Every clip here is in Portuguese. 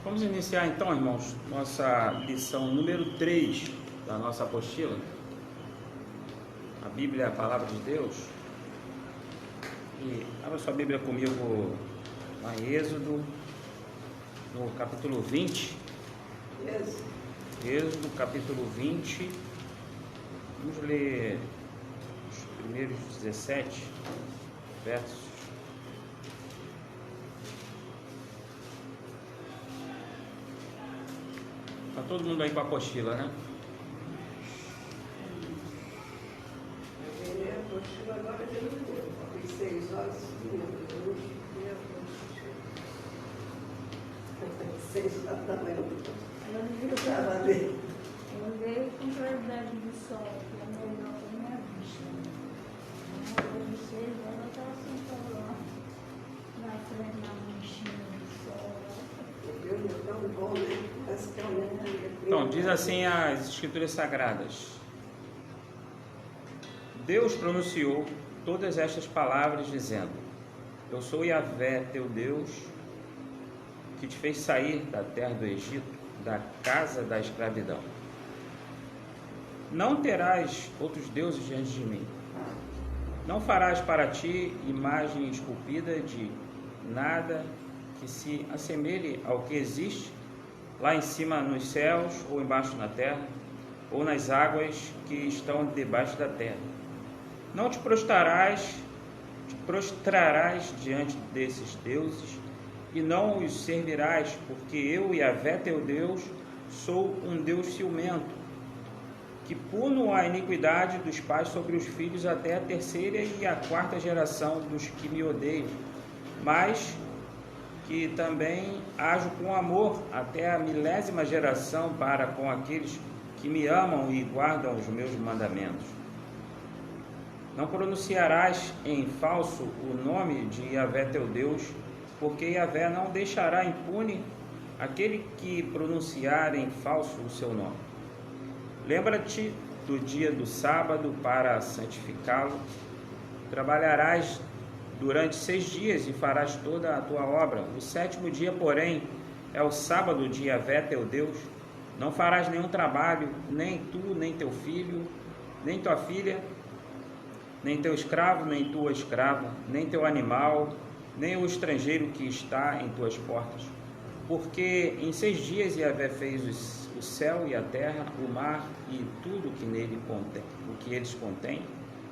Vamos iniciar então, irmãos, nossa lição número 3 da nossa apostila. A Bíblia é a Palavra de Deus. E abra sua Bíblia comigo lá em Êxodo, no capítulo 20. Êxodo, capítulo 20. Vamos ler os primeiros 17 versos. Está todo mundo aí com a apostila, né? A apostila agora de novo. Tem 6 horas e 6 horas da manhã. Eu vejo com claridade do sol, que é melhor para minha vista. Hoje 6 horas eu estava sentada lá, na frente da manchinha do sol. Deus é tão bom, né? Parece que é um... Então, diz assim as Escrituras Sagradas: Deus pronunciou todas estas palavras, dizendo: Eu sou Yahvé, teu Deus, que te fez sair da terra do Egito, da casa da escravidão. Não terás outros deuses diante de mim. Não farás para ti imagem esculpida de nada que se assemelhe ao que existe lá em cima nos céus, ou embaixo na terra, ou nas águas que estão debaixo da terra. Não te prostrarás diante desses deuses, e não os servirás, porque eu, Yahvé teu Deus, sou um Deus ciumento, que puno a iniquidade dos pais sobre os filhos até a terceira e a quarta geração dos que me odeiam, mas que também ajo com amor até a 1000ª geração para com aqueles que me amam e guardam os meus mandamentos. Não pronunciarás em falso o nome de Yahvé teu Deus, porque Yahvé não deixará impune aquele que pronunciar em falso o seu nome. Lembra-te do dia do sábado para santificá-lo. Trabalharás durante 6 dias e farás toda a tua obra. O 7º dia, porém, é o sábado de Yahvé teu Deus. Não farás nenhum trabalho, nem tu, nem teu filho, nem tua filha, nem teu escravo, nem tua escrava, nem teu animal, nem o estrangeiro que está em tuas portas. Porque em 6 dias Yahvé fez o céu e a terra, o mar e tudo que nele contém, o que eles contêm,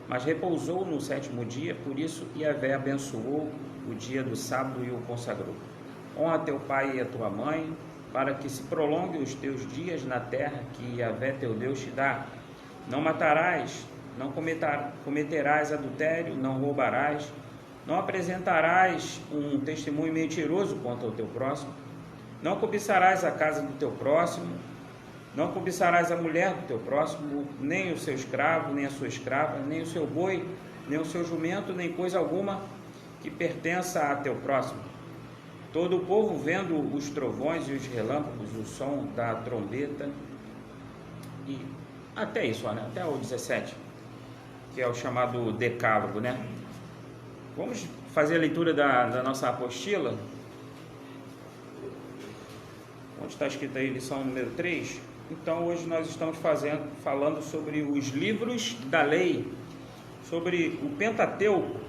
mas repousou no 7º dia. Por isso Yahvé abençoou o dia do sábado e o consagrou. Honra teu pai e a tua mãe, para que se prolongue os teus dias na terra que Yahvé teu Deus te dá. Não matarás, não cometerás adultério, não roubarás, não apresentarás um testemunho mentiroso contra o teu próximo, não cobiçarás a casa do teu próximo, não cobiçarás a mulher do teu próximo, nem o seu escravo, nem a sua escrava, nem o seu boi, nem o seu jumento, nem coisa alguma que pertença a teu próximo. Todo o povo, vendo os trovões e os relâmpagos, o som da trombeta, e até isso, né? Até o 17, que é o chamado decálogo, né? Vamos fazer a leitura da nossa apostila. Onde está escrito aí, lição número 3? Então, hoje nós estamos falando sobre os livros da lei, sobre o Pentateuco.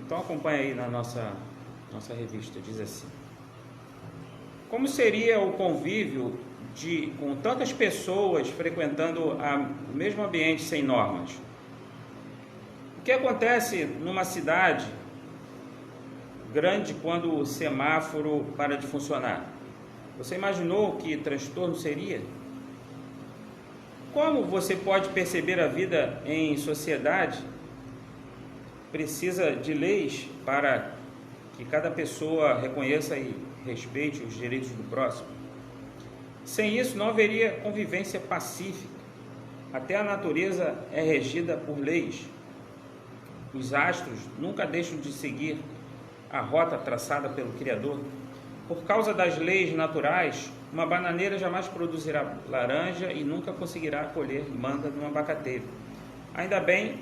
Então, acompanha aí na nossa revista, diz assim: Como seria o convívio com tantas pessoas frequentando o mesmo ambiente sem normas? O que acontece numa cidade grande quando o semáforo para de funcionar? Você imaginou que transtorno seria? Como você pode perceber a vida em sociedade? Precisa de leis para que cada pessoa reconheça e respeite os direitos do próximo. Sem isso, não haveria convivência pacífica. Até a natureza é regida por leis. Os astros nunca deixam de seguir a rota traçada pelo Criador. Por causa das leis naturais, uma bananeira jamais produzirá laranja e nunca conseguirá colher manga num abacateiro. Ainda bem,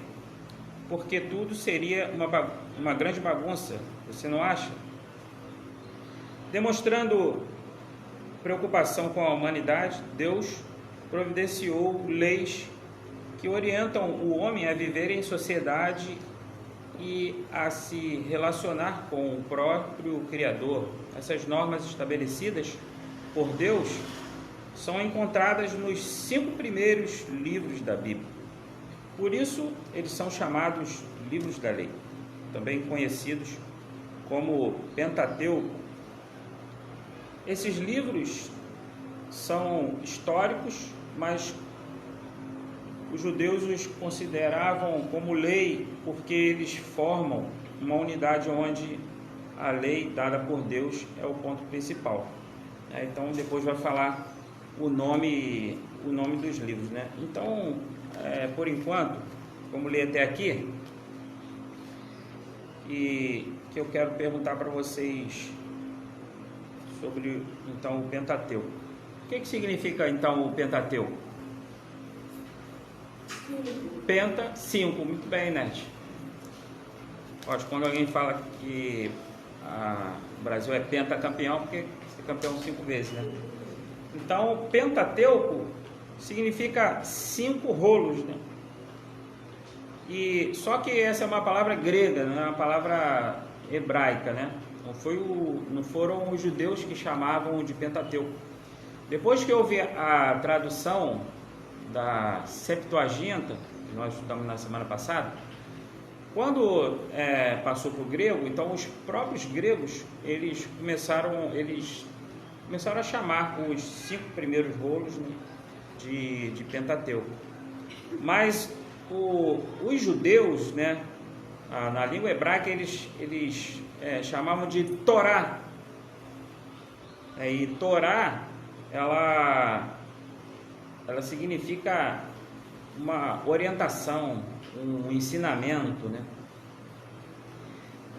porque tudo seria uma grande bagunça, você não acha? Demonstrando preocupação com a humanidade, Deus providenciou leis que orientam o homem a viver em sociedade e a se relacionar com o próprio Criador. Essas normas estabelecidas por Deus são encontradas nos 5 primeiros livros da Bíblia. Por isso, eles são chamados livros da lei, também conhecidos como Pentateuco. Esses livros são históricos, mas os judeus os consideravam como lei porque eles formam uma unidade onde a lei dada por Deus é o ponto principal. Então depois vai falar o nome dos livros, né? Então, por enquanto, vamos ler até aqui, e que eu quero perguntar para vocês sobre então o Pentateuco. O que significa então o Pentateuco? Penta, 5, muito bem, Net. Quando alguém fala que o Brasil é pentacampeão, porque é campeão 5 vezes, né? Então, Pentateuco significa 5 rolos, né? E só que essa é uma palavra grega, não é uma palavra hebraica, né? Não foram os judeus que chamavam de Pentateuco. Depois que houve a tradução da Septuaginta, que nós estudamos na semana passada, quando passou para o grego, então os próprios gregos eles começaram a chamar os 5 primeiros rolos, né, de Pentateuco. Mas os judeus, né, na língua hebraica, eles chamavam de Torá. E Torá, ela significa uma orientação, um ensinamento, né?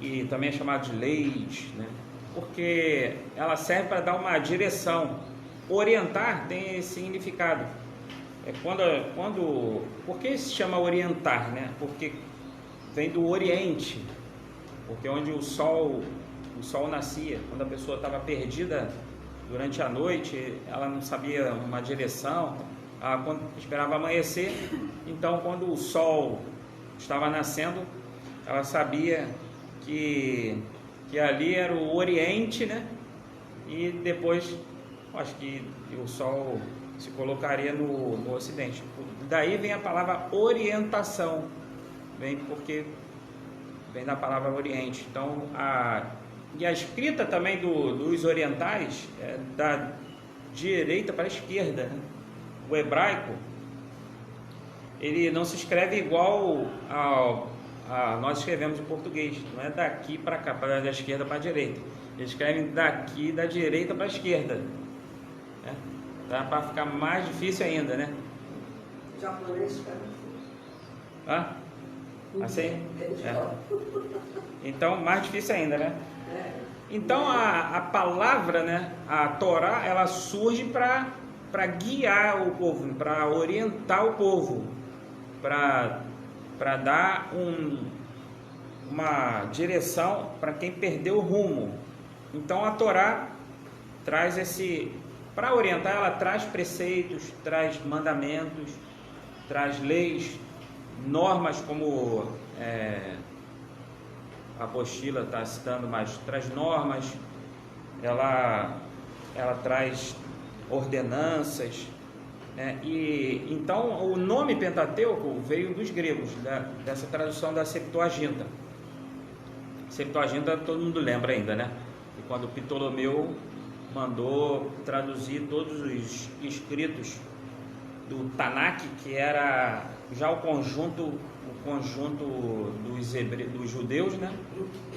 E também é chamado de leis, né? Porque ela serve para dar uma direção. Orientar tem esse significado. Por que se chama orientar, né? Porque vem do Oriente, porque é onde o sol nascia. Quando a pessoa estava perdida durante a noite, ela não sabia uma direção, quando esperava amanhecer, então quando o sol estava nascendo, ela sabia que ali era o Oriente, né? E depois, acho que o sol se colocaria no Ocidente. Daí vem a palavra orientação, porque vem da palavra Oriente. Então, a escrita também dos orientais é da direita para a esquerda, né? O hebraico, ele não se escreve igual nós escrevemos em português, não é daqui para cá, da esquerda para a direita. Eles escrevem daqui, da direita para a esquerda, né? Dá para ficar mais difícil ainda, né? O japonês escreve assim? Então, mais difícil ainda, né? Então, a palavra, né, a Torá, ela surge para guiar o povo, para orientar o povo, para dar uma direção para quem perdeu o rumo. Então a Torá traz para orientar, ela traz preceitos, traz mandamentos, traz leis, normas, como a apostila está citando, mas traz normas, ela traz ordenanças, né? E então o nome Pentateuco veio dos gregos, dessa tradução da Septuaginta. Septuaginta todo mundo lembra ainda, né? E quando Ptolomeu mandou traduzir todos os escritos do Tanakh, que era já o conjunto dos judeus, né?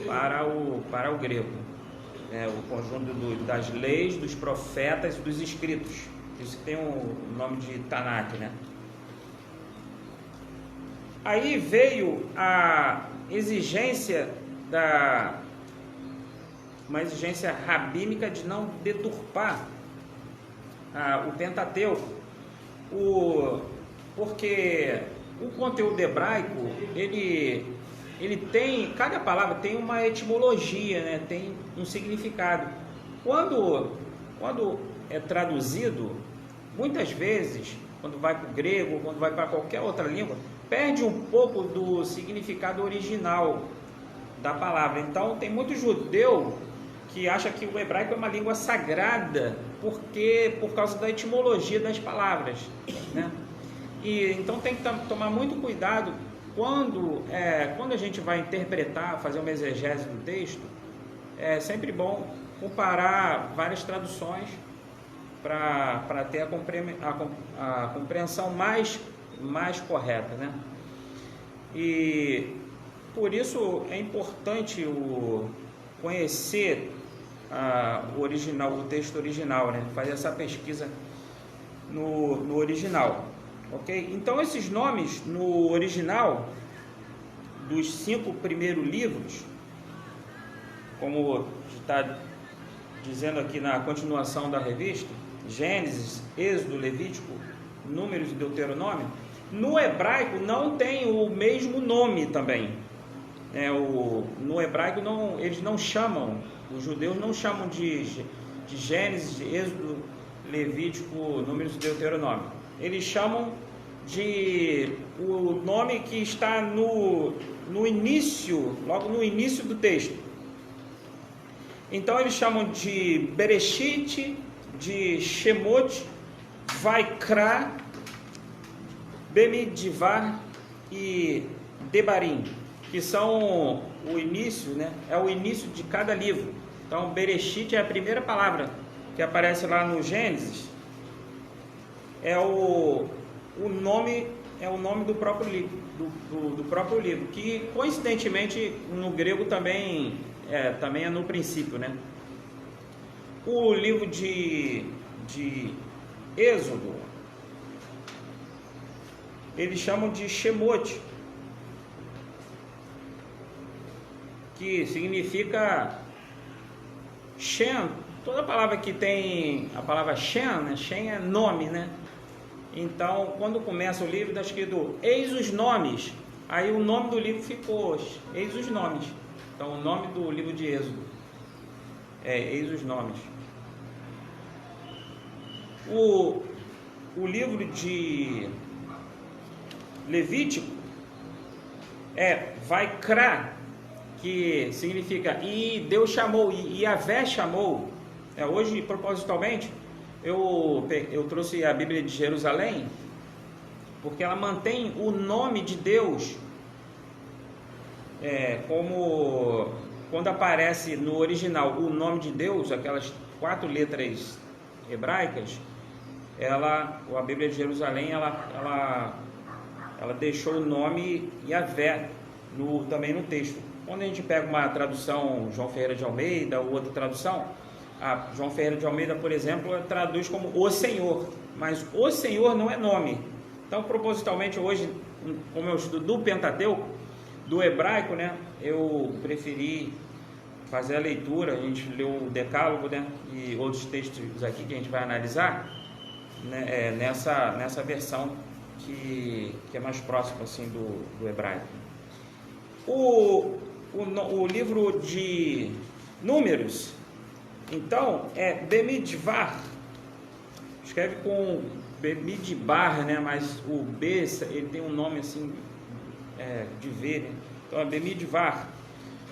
para o grego. O conjunto das leis, dos profetas e dos escritos. Isso tem o nome de Tanakh, né? Aí veio a exigência uma exigência rabínica de não deturpar o Pentateuco, porque o conteúdo hebraico, ele tem, cada palavra tem uma etimologia, né? Tem um significado. Quando é traduzido, muitas vezes, quando vai para o grego, quando vai para qualquer outra língua, perde um pouco do significado original da palavra. Então, tem muito judeu que acha que o hebraico é uma língua sagrada por causa da etimologia das palavras, né? E então tem que tomar muito cuidado quando a gente vai interpretar, fazer uma exegese do texto. É sempre bom comparar várias traduções para ter a compreensão mais correta, né? E por isso é importante conhecer o texto original, né? Fazer essa pesquisa no original, ok? Então esses nomes no original dos 5 primeiros livros, como está dizendo aqui na continuação da revista, Gênesis, Êxodo, Levítico, Números e Deuteronômio, no hebraico não tem o mesmo nome também. No hebraico eles não chamam, os judeus não chamam de Gênesis, Êxodo, Levítico, Números e Deuteronômio. Eles chamam de o nome que está no início, logo no início do texto. Então eles chamam de Bereshit, de Shemot, Vaikra, Bemidbar e Debarim, que são o início, né? É o início de cada livro. Então Bereshit é a primeira palavra que aparece lá no Gênesis. É o nome do próprio livro, do próprio livro, que coincidentemente no grego também é no princípio, né? O livro de Êxodo, eles chamam de Shemot, que significa Shem. Toda palavra que tem a palavra Shem, né? Shem é nome, né? Então, quando começa o livro, está escrito Eis os nomes. Aí o nome do livro ficou Eis os nomes. Então, o nome do livro de Êxodo Eis os nomes. O livro de Levítico Vaikra, que significa e Deus chamou, e Yahvé chamou. Hoje, propositalmente, eu trouxe a Bíblia de Jerusalém, porque ela mantém o nome de Deus, como quando aparece no original o nome de Deus, aquelas 4 letras hebraicas, a Bíblia de Jerusalém, ela deixou o nome Yahvé também no texto. Quando a gente pega uma tradução João Ferreira de Almeida ou outra tradução, a João Ferreira de Almeida, por exemplo, traduz como o Senhor, mas o Senhor não é nome. Então, propositalmente, hoje, como eu estudo do Pentateuco, do hebraico, né, eu preferi fazer a leitura. A gente leu o Decálogo, né, e outros textos aqui que a gente vai analisar, né, nessa versão que é mais próxima assim, do hebraico. O livro de Números, então, é Bemidbar, escreve com Bemidbar, né? Mas o B, ele tem um nome assim, de V, né? Então é Bemidbar.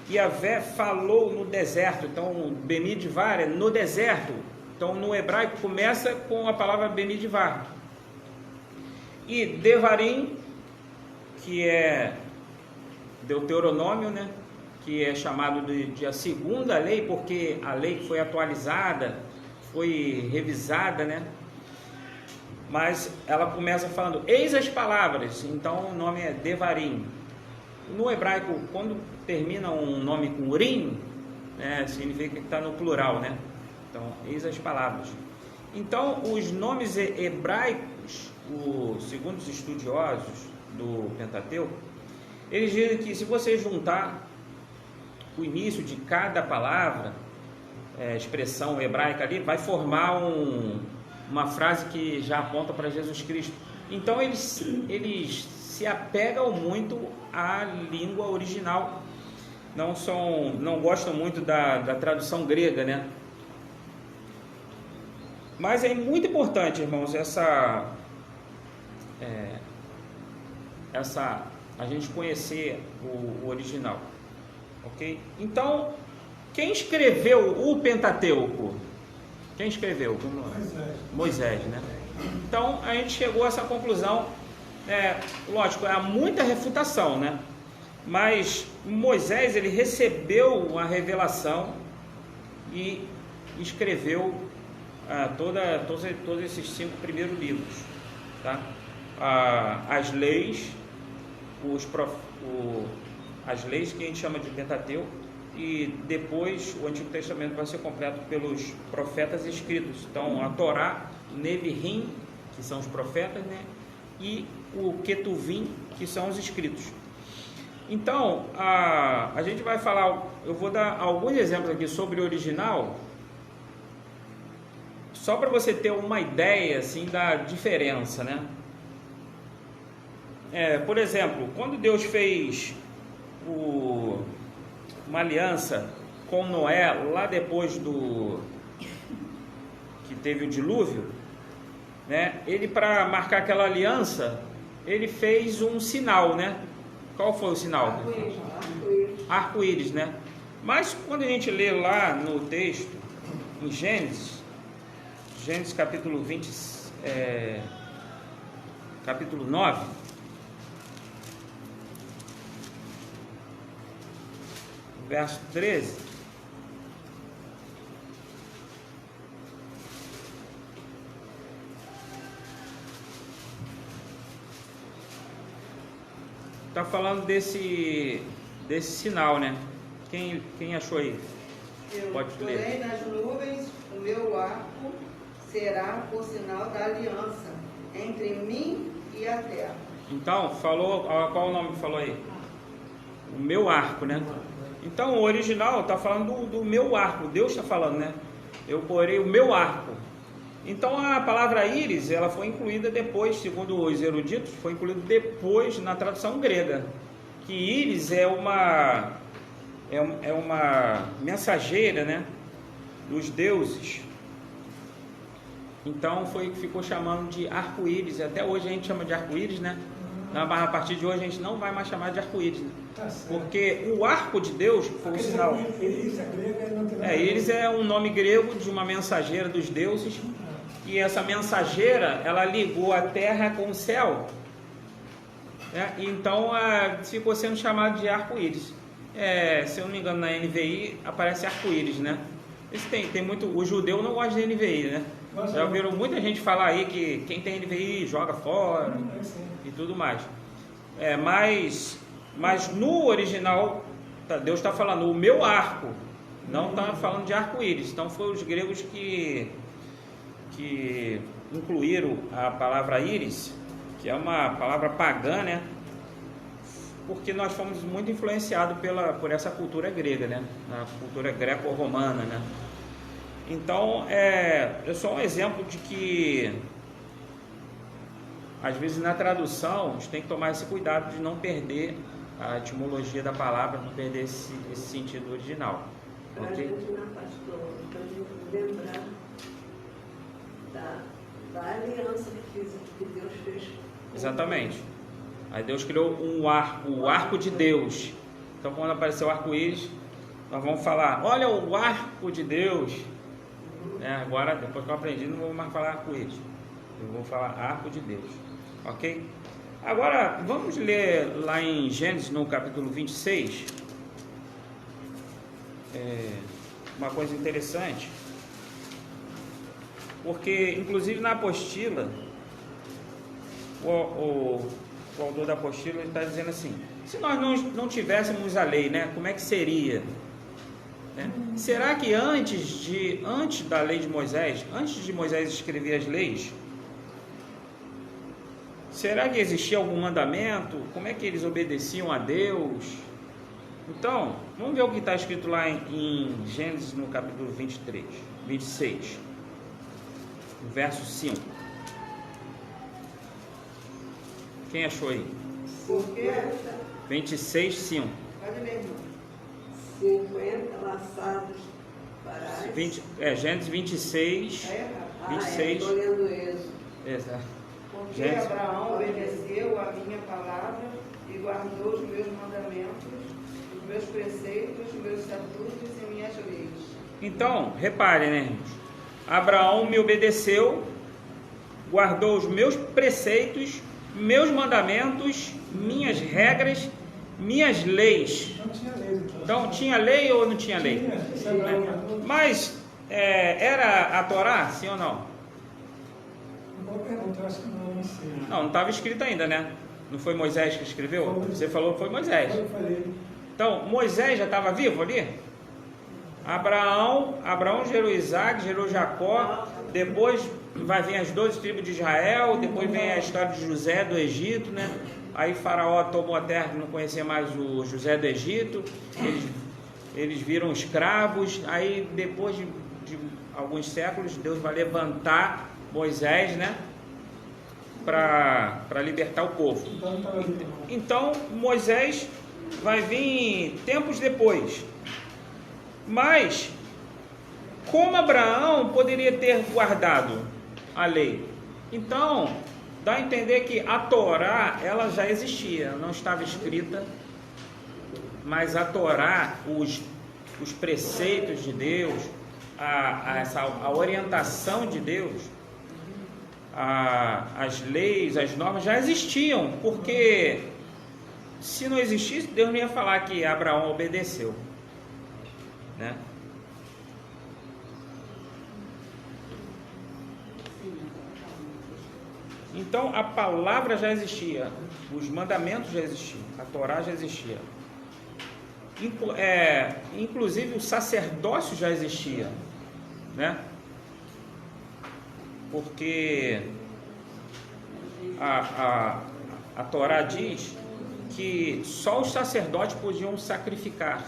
E Yahvé falou no deserto. Então Bemidbar é no deserto. Então no hebraico começa com a palavra Bemidbar. E Devarim, que é Deuteronômio, né? Que é chamado de a segunda lei, porque a lei foi atualizada, foi revisada, né? Mas ela começa falando, eis as palavras, então o nome é Devarim. No hebraico, quando termina um nome com Urim, né, significa que está no plural, né? Então, eis as palavras. Então, os nomes hebraicos, segundo os estudiosos do Pentateuco, eles dizem que se você juntar o início de cada palavra, expressão hebraica ali, vai formar uma frase que já aponta para Jesus Cristo. Então eles se apegam muito à língua original, não gostam muito da tradução grega, né? Mas é muito importante, irmãos, a gente conhecer o original, ok? Então, quem escreveu o Pentateuco? Quem escreveu? Moisés, né? Então, a gente chegou a essa conclusão. Lógico, há muita refutação, né? Mas Moisés, ele recebeu a revelação e escreveu todos esses 5 primeiros livros, tá? As leis, as leis que a gente chama de Pentateuco, e depois o Antigo Testamento vai ser completo pelos profetas escritos. Então, a Torá, Neviim, que são os profetas, né? E o Ketuvim, que são os escritos. Então, a gente vai falar, eu vou dar alguns exemplos aqui sobre o original, só para você ter uma ideia assim da diferença, né? Por exemplo, quando Deus fez uma aliança com Noé, lá depois que teve o dilúvio, né? Ele, para marcar aquela aliança, ele fez um sinal, né? Qual foi o sinal? Arco-íris, né? Mas quando a gente lê lá no texto, em Gênesis capítulo 9, verso 13, está falando desse sinal, né? Quem achou aí? Pode ler. Porém, nas nuvens, o meu arco será o sinal da aliança entre mim e a terra. Então, falou, qual o nome que falou aí? O meu arco, né? Então, o original está falando do meu arco. Deus está falando, né? Eu porei o meu arco. Então, a palavra íris, ela foi incluída depois, segundo os eruditos, foi incluída depois na tradução grega. Que íris é uma mensageira, né? Dos deuses. Então, ficou chamando de arco-íris. Até hoje a gente chama de arco-íris, né? Mas a partir de hoje a gente não vai mais chamar de arco-íris, né? Porque o arco de Deus foi o sinal. Íris é um nome grego de uma mensageira dos deuses. E essa mensageira, ela ligou a terra com o céu. Então ficou sendo chamado de arco-íris. Se eu não me engano, na NVI aparece arco-íris, né? Tem muito. O judeu não gosta de NVI, né? Já ouviram muita gente falar aí que quem tem NVI joga fora e tudo mais. Mas no original, Deus está falando o meu arco, não está falando de arco-íris. Então foram os gregos que incluíram a palavra íris, que é uma palavra pagã, né? Porque nós fomos muito influenciados por essa cultura grega, né? A cultura greco-romana, né? Então, é só um exemplo de que, às vezes, na tradução, a gente tem que tomar esse cuidado de não perder a etimologia da palavra, não perder esse sentido original. Para a gente, na pastor, para a gente lembrar da aliança que Deus fez. Exatamente. Aí Deus criou o arco de Deus. Então, quando apareceu o arco-íris, nós vamos falar, olha o arco de Deus. Agora, depois que eu aprendi, não vou mais falar arco-íris. Eu vou falar arco de Deus. Ok? Agora, vamos ler lá em Gênesis, no capítulo 26. Uma coisa interessante. Porque, inclusive, na apostila, o autor da apostila está dizendo assim: se nós não tivéssemos a lei, né, como é que seria? Será que antes da lei de Moisés, antes de Moisés escrever as leis, será que existia algum mandamento? Como é que eles obedeciam a Deus? Então, vamos ver o que está escrito lá em Gênesis, no capítulo 26, verso 5. Quem achou aí? 26, 5. Pode ler, irmão. 50 laçados para Gênesis 26. 26. Estou lendo Êxodo. Exato. Porque Gente. Abraão obedeceu a minha palavra e guardou os meus mandamentos, os meus preceitos, os meus estatutos e minhas leis. Então, reparem, né, irmãos? Abraão me obedeceu, guardou os meus preceitos, meus mandamentos, minhas regras, minhas leis. Não tinha lei. Então, tinha lei ou não tinha lei? Tinha. Mas era a Torá, sim ou não? Boa pergunta, eu acho que não sei. Não estava escrito ainda, né? Não foi Moisés que escreveu? Você falou que foi Moisés. Eu falei. Então, Moisés já estava vivo ali? Abraão gerou Isaac, gerou Jacó, depois vai vir as 12 tribos de Israel, depois vem a história de José do Egito, né? Aí Faraó tomou a terra, não conhecia mais o José do Egito, eles viram escravos, aí depois de alguns séculos, Deus vai levantar Moisés, né? Para libertar o povo. Então, Moisés vai vir tempos depois. Mas, como Abraão poderia ter guardado a lei? Então, dá a entender que a Torá, ela já existia, não estava escrita, mas a Torá, os preceitos de Deus, a orientação de Deus, as leis, as normas já existiam, porque se não existisse, Deus não ia falar que Abraão obedeceu, né? Então a palavra já existia, os mandamentos já existiam, a Torá já existia, inclusive o sacerdócio já existia, né? Porque a Torá diz que só os sacerdotes podiam sacrificar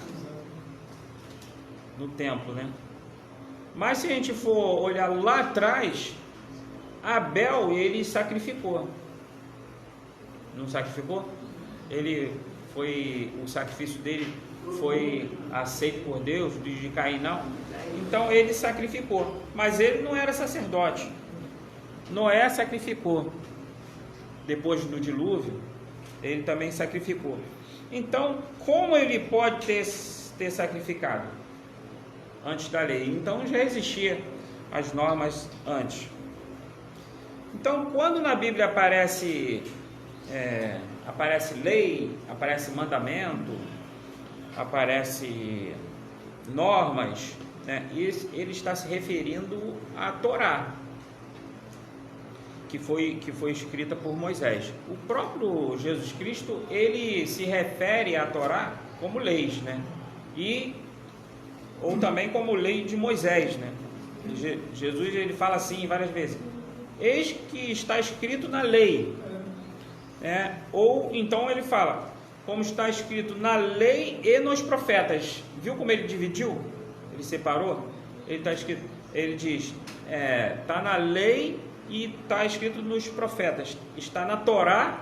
no templo, né? Mas se a gente for olhar lá atrás, Abel, ele sacrificou. Não sacrificou? O sacrifício dele foi aceito por Deus, de Caim não. Então ele sacrificou, mas ele não era sacerdote. Noé sacrificou. Depois do dilúvio, ele também sacrificou. Então, como ele pode ter sacrificado antes da lei? Então já existia as normas antes. Então, quando na Bíblia aparece lei, aparece mandamento, aparece normas, né? Ele está se referindo à Torá, que foi escrita por Moisés. O próprio Jesus Cristo, ele se refere à Torá como leis, né? Ou também como lei de Moisés, né? Jesus, ele fala assim várias vezes: eis que está escrito na lei, né? Ou então ele fala, como está escrito na lei e nos profetas. Viu como ele dividiu? Ele separou? Ele diz, está na lei e está escrito nos profetas, está na Torá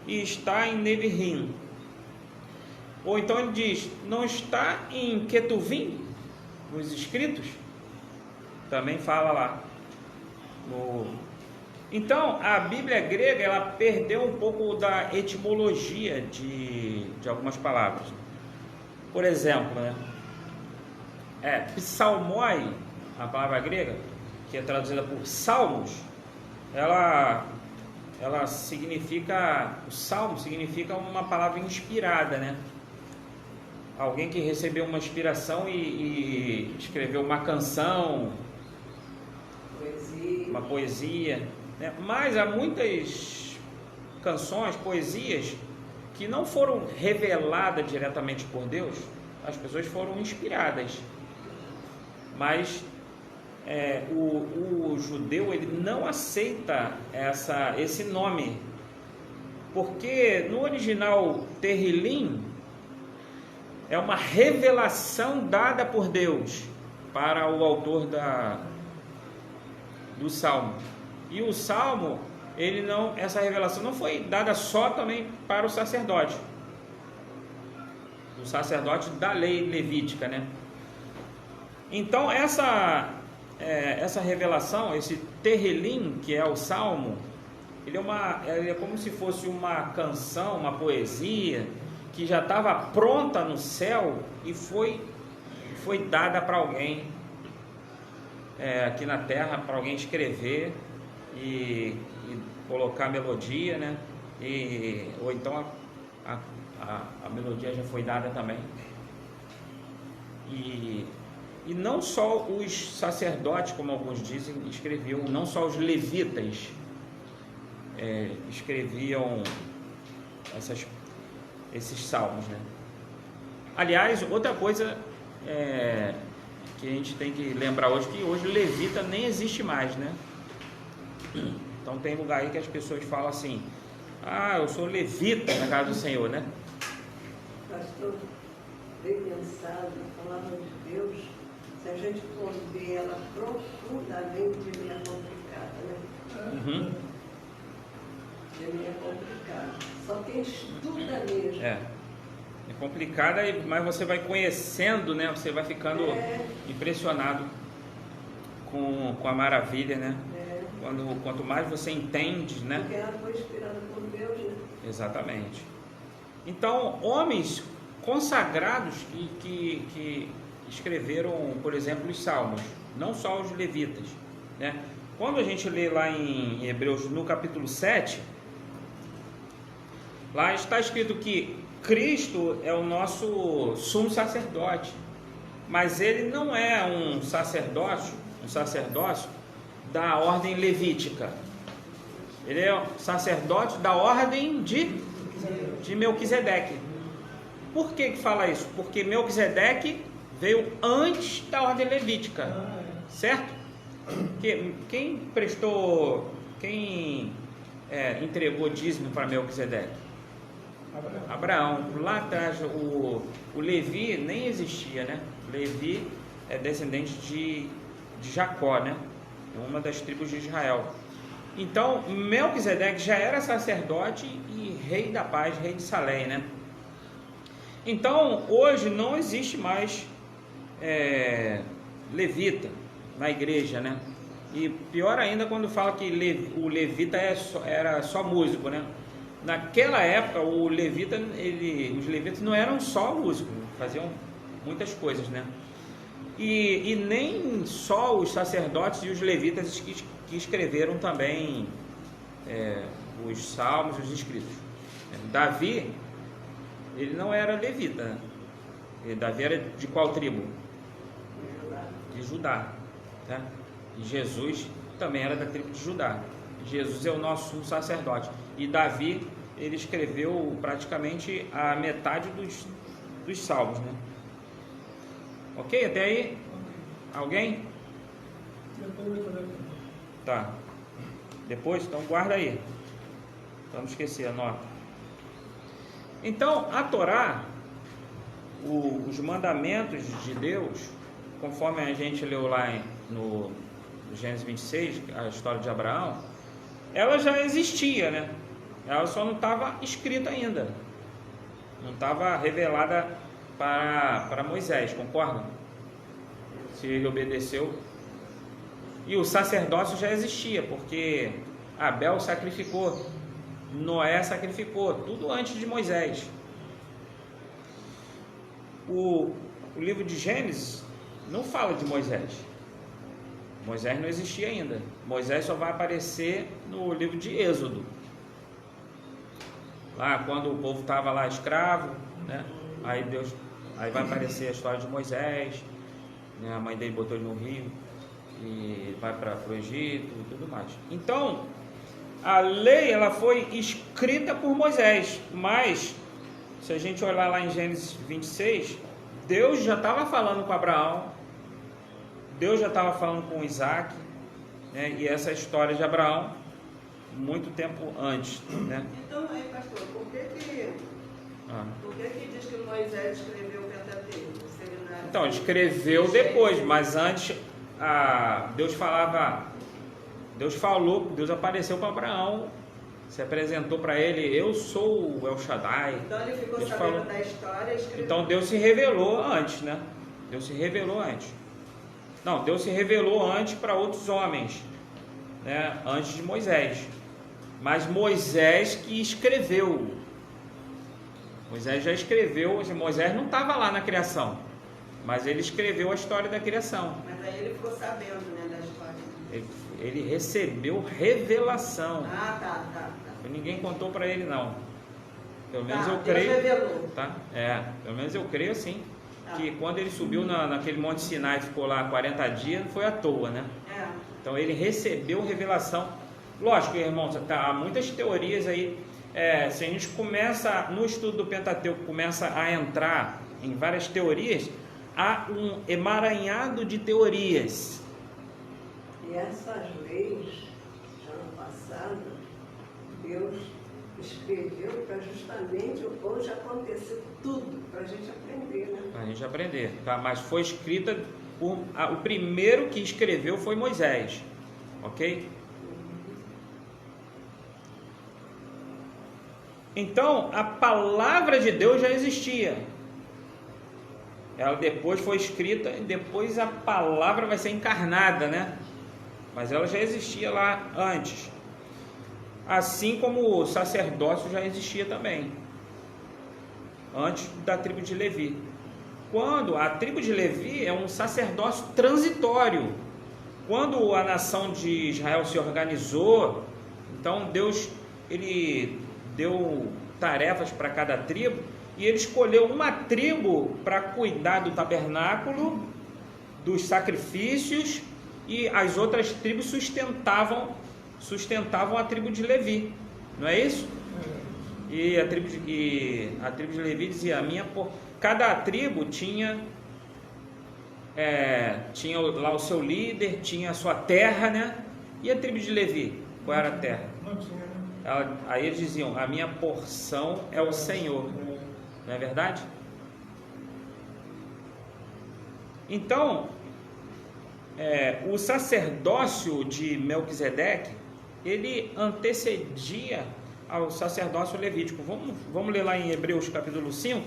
e está em Neviim. Ou então ele diz, não está em Ketuvim, nos escritos? Também fala lá. Então, a Bíblia grega, ela perdeu um pouco da etimologia de algumas palavras. Por exemplo, né? Psalmoi, a palavra grega, que é traduzida por salmos, ela significa, o salmo significa uma palavra inspirada, né? Alguém que recebeu uma inspiração e escreveu uma canção, uma poesia, né? Mas há muitas canções, poesias que não foram reveladas diretamente por Deus, as pessoas foram inspiradas, mas o judeu, ele não aceita esse nome, porque no original Terrilim é uma revelação dada por Deus para o autor do Salmo. E o Salmo, essa revelação não foi dada só também para o sacerdote da lei levítica, né? Então essa revelação, esse Terrilim, que é o Salmo, ele é como se fosse uma canção, uma poesia, que já estava pronta no céu e foi dada para alguém aqui na terra, para alguém escrever e colocar melodia, né? Ou então a melodia já foi dada também. E não só os sacerdotes, como alguns dizem, escreviam, não só os levitas escreviam esses salmos, né? Aliás, outra coisa que a gente tem que lembrar hoje, que hoje levita nem existe mais, né? Então tem lugar aí que as pessoas falam assim: ah, eu sou levita na casa do Senhor, né? Pastor, bem pensado, a palavra de Deus, se a gente for ver ela profundamente, é meio complicada, né? Uhum. É meio complicado. Só quem estuda mesmo. É complicada, mas você vai conhecendo, né? Você vai ficando impressionado com a maravilha, né? Quanto mais você entende, né? Porque ela foi inspirada por Deus, né? Exatamente. Então, homens consagrados que escreveram, por exemplo, os salmos, não só os levitas, né? Quando a gente lê lá em Hebreus, no capítulo 7, lá está escrito que Cristo é o nosso sumo sacerdote, mas ele não é um sacerdócio da ordem levítica. Ele é sacerdote da ordem de Melquisedeque. Por que fala isso? Porque Melquisedeque veio antes da ordem levítica, certo? Quem entregou dízimo para Melquisedeque? Abraão. Lá atrás o Levi nem existia, né? Levi é descendente de Jacó, né? Uma das tribos de Israel. Então Melquisedeque já era sacerdote e rei da paz, rei de Salém, né? Então hoje não existe mais levita na igreja, né? E pior ainda quando fala que o levita era só músico, né? Naquela época os levitas não eram só músicos, faziam muitas coisas, né? E nem só os sacerdotes e os levitas que escreveram também os salmos, os escritos. Davi, ele não era levita, né? Davi era de qual tribo? De Judá, tá? E Jesus também era da tribo de Judá. Jesus é o nosso sacerdote. E Davi, ele escreveu praticamente a metade dos salmos, né? Ok? Até aí? Alguém? Tá. Depois? Então guarda aí. Para não esquecer, anota. Então, a Torá, os mandamentos de Deus, conforme a gente leu lá no Gênesis 26, a história de Abraão, ela já existia, né? Ela só não estava escrita ainda, não estava revelada para Moisés, concorda? Se ele obedeceu. E o sacerdócio já existia, porque Abel sacrificou, Noé sacrificou, tudo antes de Moisés. O livro de Gênesis não fala de Moisés. Moisés não existia ainda. Moisés só vai aparecer no livro de Êxodo. Lá quando o povo estava lá escravo, né? Aí vai aparecer a história de Moisés, né? A mãe dele botou ele no rio e vai para o Egito e tudo mais. Então, a lei ela foi escrita por Moisés, mas se a gente olhar lá em Gênesis 26, Deus já estava falando com Abraão, Deus já estava falando com Isaac, né? E essa história de Abraão, muito tempo antes, né? Então, aí, pastor, por que diz que Moisés escreveu o Pentateuco? Então, ele escreveu depois, mas antes Deus apareceu para Abraão, se apresentou para ele: eu sou o El Shaddai. Então ele ficou Deus sabendo da história e escreveu. Então Deus se revelou antes, né? Deus se revelou antes. Não, Deus se revelou antes para outros homens, né, antes de Moisés. Mas Moisés que escreveu. Moisés já escreveu, Moisés não estava lá na criação, mas ele escreveu a história da criação. Mas aí ele ficou sabendo, né, da história. Ele recebeu revelação. Tá. Ninguém contou para ele, não. Pelo menos eu Deus creio. revelou. Tá? Pelo menos eu creio sim. Que quando ele subiu naquele Monte Sinai e ficou lá 40 dias, não foi à toa, né? Então ele recebeu revelação. Lógico, irmãos, há muitas teorias aí. Se a gente começa, no estudo do Pentateuco, começa a entrar em várias teorias, há um emaranhado de teorias. E essas leis, ano passado, Deus escreveu para justamente hoje acontecer tudo, para a gente aprender, né? Para a gente aprender, tá? Mas foi escrita, o primeiro que escreveu foi Moisés, ok? Então, a palavra de Deus já existia. Ela depois foi escrita e depois a palavra vai ser encarnada, né? Mas ela já existia lá antes. Assim como o sacerdócio já existia também, antes da tribo de Levi. Quando a tribo de Levi é um sacerdócio transitório. Quando a nação de Israel se organizou, então Deus ele deu tarefas para cada tribo e ele escolheu uma tribo para cuidar do tabernáculo, dos sacrifícios, e as outras tribos sustentavam a tribo de Levi, não é isso? E a tribo de Levi dizia: cada tribo tinha lá o seu líder, tinha a sua terra, né? E a tribo de Levi, qual era a terra? Não tinha, né? Aí eles diziam: a minha porção é o Senhor, não é verdade? Então, o sacerdócio de Melquisedeque, ele antecedia ao sacerdócio levítico. Vamos ler lá em Hebreus capítulo 5,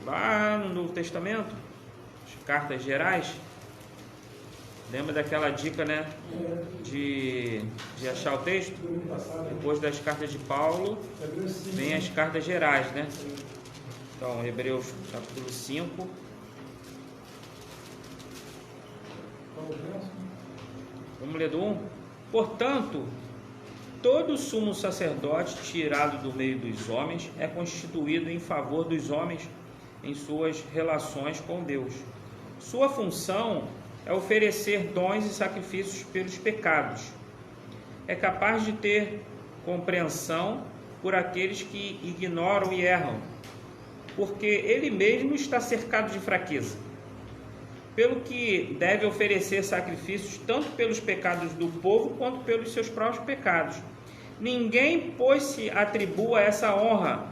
lá no Novo Testamento, as cartas gerais. Lembra daquela dica, né, de achar o texto? Depois das cartas de Paulo, vem as cartas gerais, né? Então, Hebreus capítulo 5. Vamos ler do 1. Portanto, todo sumo sacerdote tirado do meio dos homens é constituído em favor dos homens em suas relações com Deus. Sua função é oferecer dons e sacrifícios pelos pecados. É capaz de ter compreensão por aqueles que ignoram e erram, porque ele mesmo está cercado de fraqueza. Pelo que deve oferecer sacrifícios tanto pelos pecados do povo quanto pelos seus próprios pecados. Ninguém, pois, se atribua essa honra,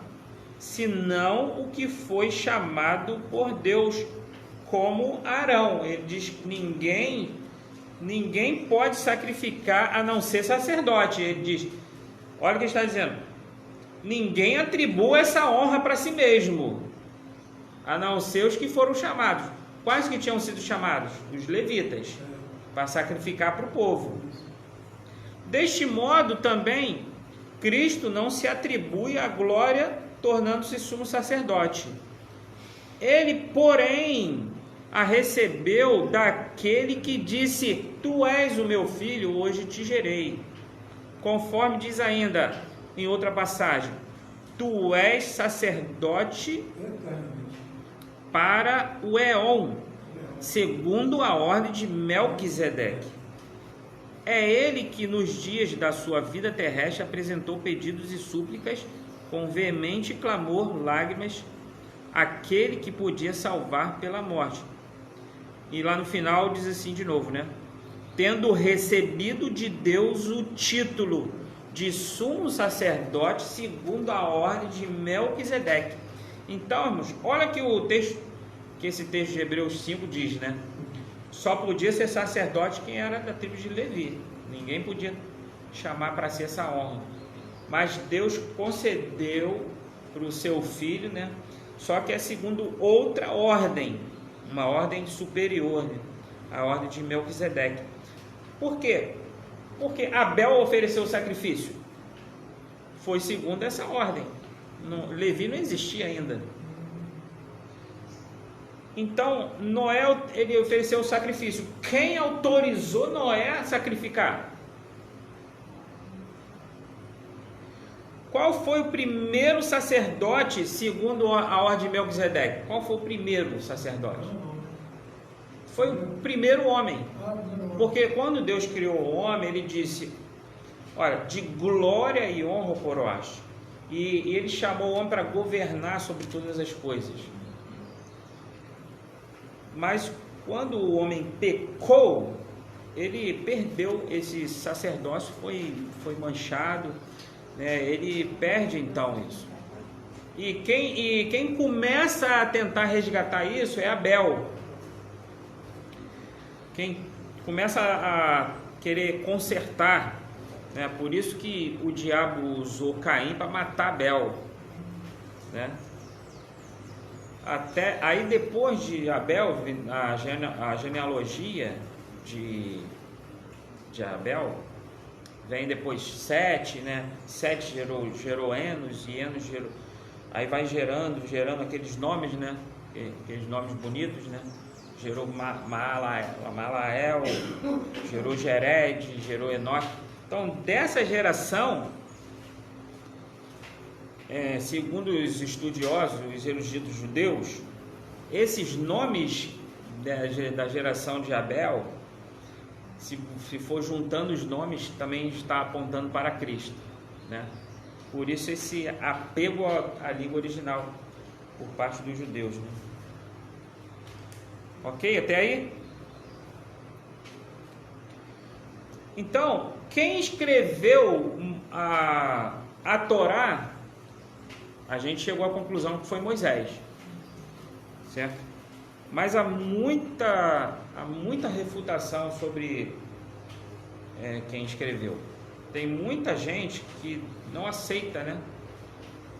senão o que foi chamado por Deus, como Arão. Ele diz que ninguém pode sacrificar a não ser sacerdote. Ele diz, olha o que ele está dizendo: ninguém atribua essa honra para si mesmo, a não ser os que foram chamados. Quais que tinham sido chamados? Os levitas, para sacrificar para o povo. Deste modo também, Cristo não se atribui a glória tornando-se sumo sacerdote. Ele, porém, a recebeu daquele que disse: Tu és o meu filho, hoje te gerei. Conforme diz ainda em outra passagem: Tu és sacerdote para o Éon, segundo a ordem de Melquisedeque. É ele que nos dias da sua vida terrestre apresentou pedidos e súplicas com veemente clamor, lágrimas, aquele que podia salvar pela morte. E lá no final diz assim de novo, né? Tendo recebido de Deus o título de sumo sacerdote segundo a ordem de Melquisedeque. Então, irmãos, olha que esse texto de Hebreus 5 diz, né? Só podia ser sacerdote quem era da tribo de Levi. Ninguém podia chamar para si essa honra. Mas Deus concedeu para o seu filho, né? Só que é segundo outra ordem. uma ordem superior, né? A ordem de Melquisedeque. Por quê? Porque Abel ofereceu o sacrifício. Foi segundo essa ordem. Levi não existia ainda. Então, Noé, ele ofereceu o sacrifício. Quem autorizou Noé a sacrificar? Qual foi o primeiro sacerdote, segundo a ordem de Melquisedeque? Qual foi o primeiro sacerdote? Foi o primeiro homem. Porque quando Deus criou o homem, ele disse: olha, de glória e honra o coroaste. E ele chamou o homem para governar sobre todas as coisas. Mas quando o homem pecou, ele perdeu esse sacerdócio, foi manchado, né? Ele perde então isso. E quem começa a tentar resgatar isso é Abel. Quem começa a querer consertar, né? Por isso que o diabo usou Caim para matar Abel, né? Até aí, depois de Abel, a genealogia de Abel, vem depois Sete, né? Sete gerou Enos, e Enos gerou, aí vai gerando aqueles nomes, né? Aqueles nomes bonitos, né? Gerou Malael, gerou Jered, gerou Enoque. Então, dessa geração, segundo os estudiosos, os eruditos judeus, esses nomes da geração de Abel, se for juntando os nomes, também está apontando para Cristo, né? Por isso esse apego à língua original por parte dos judeus, né? Ok? Até aí? Então, quem escreveu a Torá, a gente chegou à conclusão que foi Moisés, certo? Mas há muita refutação sobre quem escreveu. Tem muita gente que não aceita, né,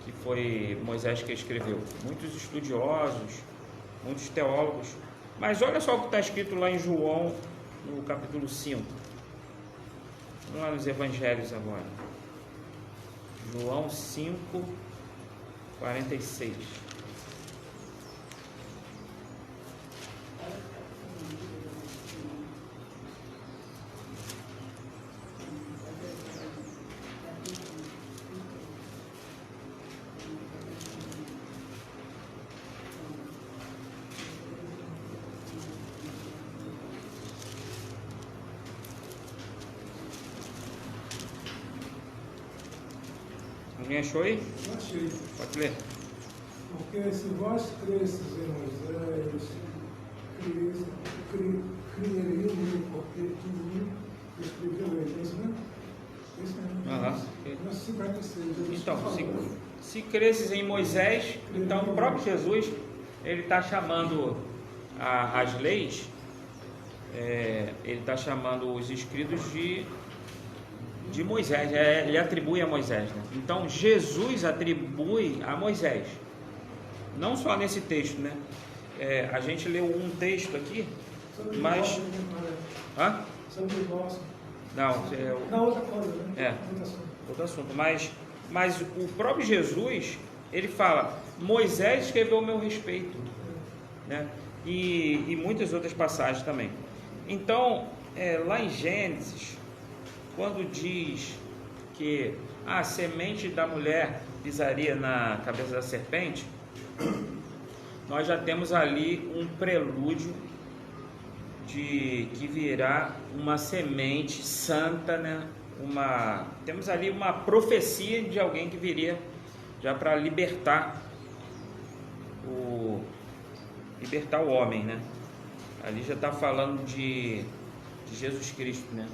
que foi Moisés que escreveu. Muitos estudiosos, muitos teólogos. Mas olha só o que está escrito lá em João, no capítulo 5. Vamos lá nos evangelhos agora. João 5, 46. Alguém achou aí? Eu achei. Pode ler. Porque se vós cresces em Moisés, criaria em mim, porque de mim escreveu ele. É isso mesmo? É isso mesmo. Verso 56. Então, se cresces em Moisés, então o próprio Jesus, ele está chamando as leis, ele está chamando os escritos de Moisés, ele atribui a Moisés, né? Então Jesus atribui a Moisés, não só nesse texto, né? A gente leu um texto aqui, mas... Hã? Sobre o nosso. Não, outra coisa, né? Outro assunto, mas o próprio Jesus, ele fala, Moisés escreveu ao meu respeito, né? E muitas outras passagens também. Então, lá em Gênesis, quando diz que a semente da mulher pisaria na cabeça da serpente, nós já temos ali um prelúdio de que virá uma semente santa, né? Temos ali uma profecia de alguém que viria já para libertar o homem, né? Ali já está falando de Jesus Cristo, né?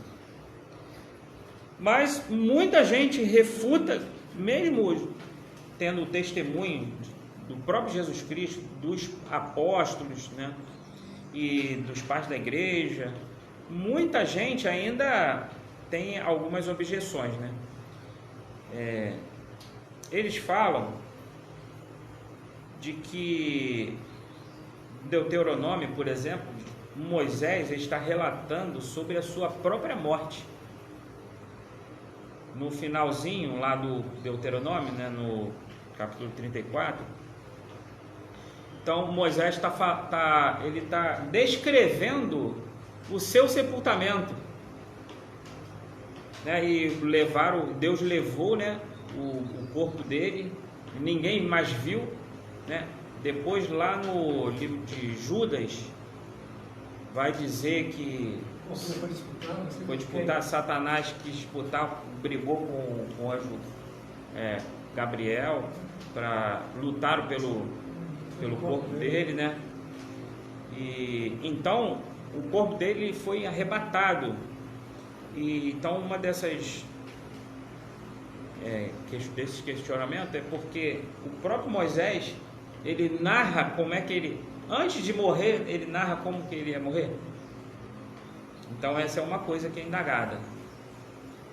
Mas muita gente refuta, mesmo tendo o testemunho do próprio Jesus Cristo, dos apóstolos, né, e dos pais da igreja, muita gente ainda tem algumas objeções, né? Eles falam de que Deuteronômio, por exemplo, Moisés está relatando sobre a sua própria morte. No finalzinho lá do Deuteronômio, né, no capítulo 34, então Moisés está descrevendo o seu sepultamento, né, e Deus levou, né, o corpo dele, ninguém mais viu, né? Depois lá no livro de Judas vai dizer que foi disputar, Satanás quis disputar, brigou com o anjo Gabriel, para lutar pelo corpo dele, né? E então o corpo dele foi arrebatado. E então uma desses questionamentos é porque o próprio Moisés, ele narra como é que ele, antes de morrer, ele narra como que ele ia morrer. Então essa é uma coisa que é indagada,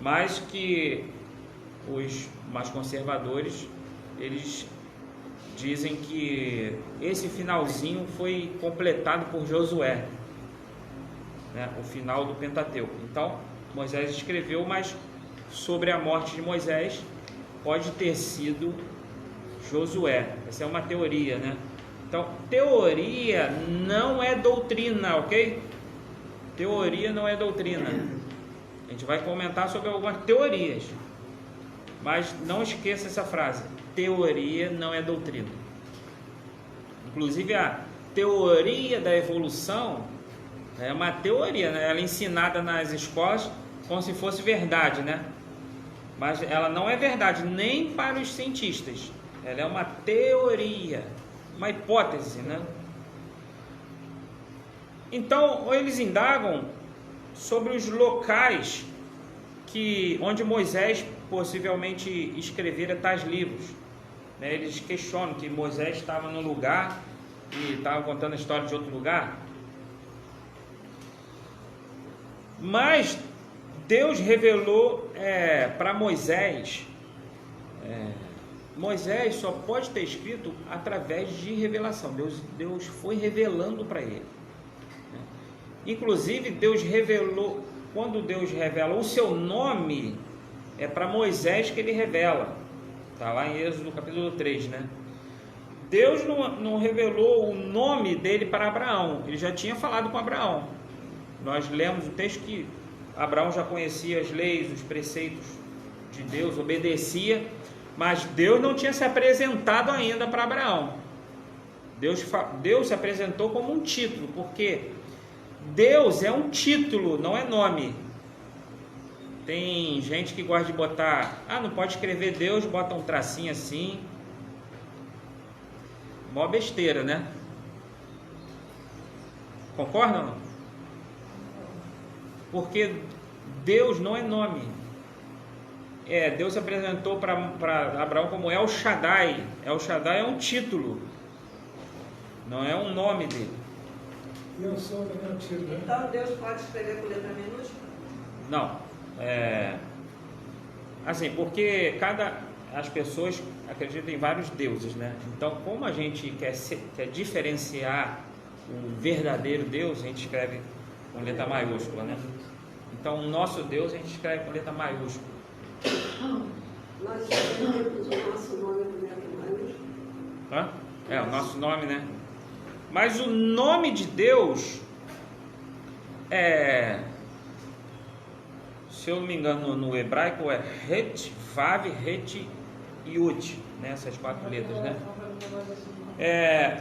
mas que os mais conservadores, eles dizem que esse finalzinho foi completado por Josué, né, o final do Pentateuco. Então Moisés escreveu, mas sobre a morte de Moisés pode ter sido Josué. Essa é uma teoria, né? Então, teoria não é doutrina, ok? Teoria não é doutrina. A gente vai comentar sobre algumas teorias, mas não esqueça essa frase: teoria não é doutrina. Inclusive a teoria da evolução é uma teoria, né? Ela é ensinada nas escolas como se fosse verdade, né? Mas ela não é verdade nem para os cientistas. Ela é uma teoria, uma hipótese, né? Então, eles indagam sobre os locais onde Moisés possivelmente escrevera tais livros, né? Eles questionam que Moisés estava num lugar e estava contando a história de outro lugar. Mas Deus revelou para Moisés. Moisés só pode ter escrito através de revelação. Deus foi revelando para ele. Inclusive, Deus revelou, quando Deus revela o seu nome, é para Moisés que ele revela. Está lá em Êxodo capítulo 3, né? Deus não revelou o nome dele para Abraão. Ele já tinha falado com Abraão. Nós lemos o texto que Abraão já conhecia as leis, os preceitos de Deus, obedecia, mas Deus não tinha se apresentado ainda para Abraão. Deus se apresentou como um título, porque Deus é um título, não é nome. Tem gente que gosta de botar, não pode escrever Deus, bota um tracinho assim. Mó besteira, né? Concordam ou não? Porque Deus não é nome. Deus se apresentou para Abraão como El Shaddai. El Shaddai é um título, não é um nome dele. E eu sou também o título. Então Deus pode escrever com letra minúscula? Não. Assim, porque as pessoas acreditam em vários deuses, né? Então, como a gente quer diferenciar o verdadeiro Deus, a gente escreve com letra maiúscula, né? Então, o nosso Deus a gente escreve com letra maiúscula. Nós escrevemos o nosso nome com letra maiúscula? O nosso nome, né? Mas o nome de Deus se eu não me engano, no hebraico é Het, Vav, Het e Yud, né? Essas 4 letras, né?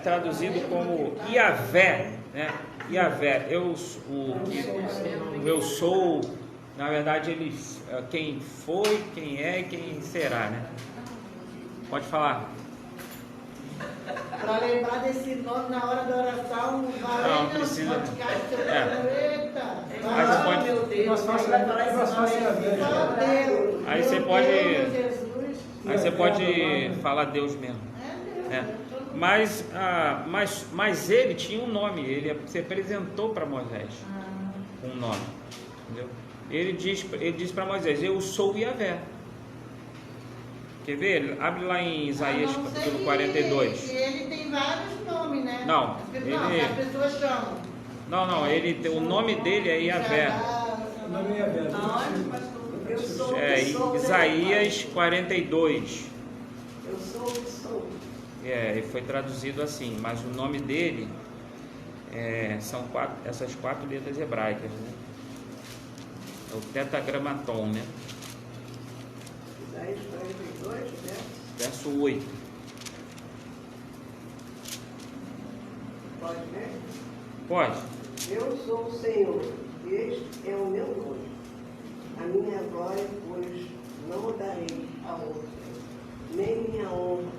Traduzido como Iavé, né? Iavé, eu sou, na verdade, ele, quem foi, quem é e quem será, né? Pode falar. Para lembrar desse nome na hora da oração, não precisa. Eita! Mas você pode. Meu Deus, Aí você pode. Aí você pode falar Deus mesmo. Mas ele tinha um nome, ele se apresentou para Moisés com um nome, entendeu? Ele diz para Moisés: eu sou Iavé. Quer ver? Abre lá em Isaías capítulo 42. Ele tem vários nomes, né? Não, Não, ele... as pessoas chamam. Não, o nome dele é Iavé. O nome é Iavé. Aonde, pastor? Eu sou o É que sou, né, Isaías pai? 42. Eu sou o que sou. E foi traduzido assim, mas o nome dele são essas 4 letras hebraicas, né? É o tetragramaton, né? Isaías 42, né? Verso 8. Pode ver? Pode? Eu sou o Senhor, este é o meu nome. A minha glória, pois, não darei a outro, nem minha honra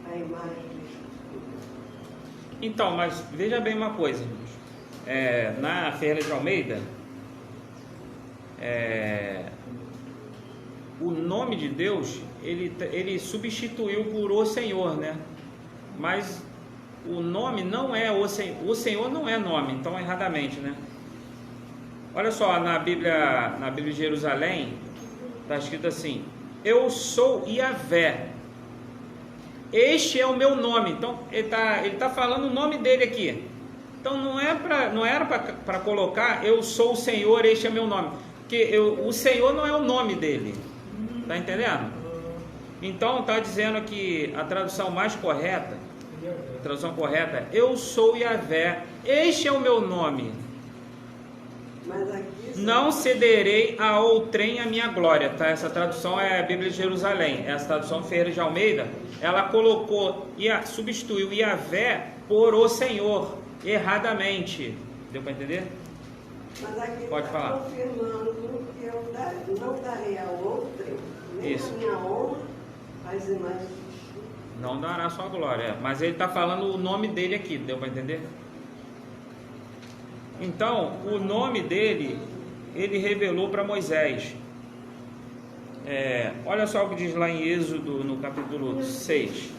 à imagem de escultura. Então, mas veja bem uma coisa, irmãos. Na Ferreira de Almeida, o nome de Deus, ele substituiu por o Senhor, né? Mas o nome não é o Senhor não é nome, então erradamente, né? Olha só, na Bíblia de Jerusalém, está escrito assim: eu sou Iavé, este é o meu nome. Então ele tá falando o nome dele aqui. Então não era para colocar eu sou o Senhor, este é meu nome, porque o Senhor não é o nome dele, tá entendendo? Então está dizendo que a tradução mais correta, eu sou Iavé, este é o meu nome. Mas aqui, Não cederei a outrem a minha glória, tá? Essa tradução é a Bíblia de Jerusalém. Essa tradução Ferreira de Almeida, ela colocou substituiu Iavé por o Senhor, erradamente. Deu para entender? mas aqui Pode está falar. confirmando que eu não darei a outro, nem Isso. a minha honra às imagens de escultura. Não dará sua glória. Mas ele está falando o nome dele aqui, deu para entender? Então, o nome dele, ele revelou para Moisés. Olha só o que diz lá em Êxodo, no capítulo 6.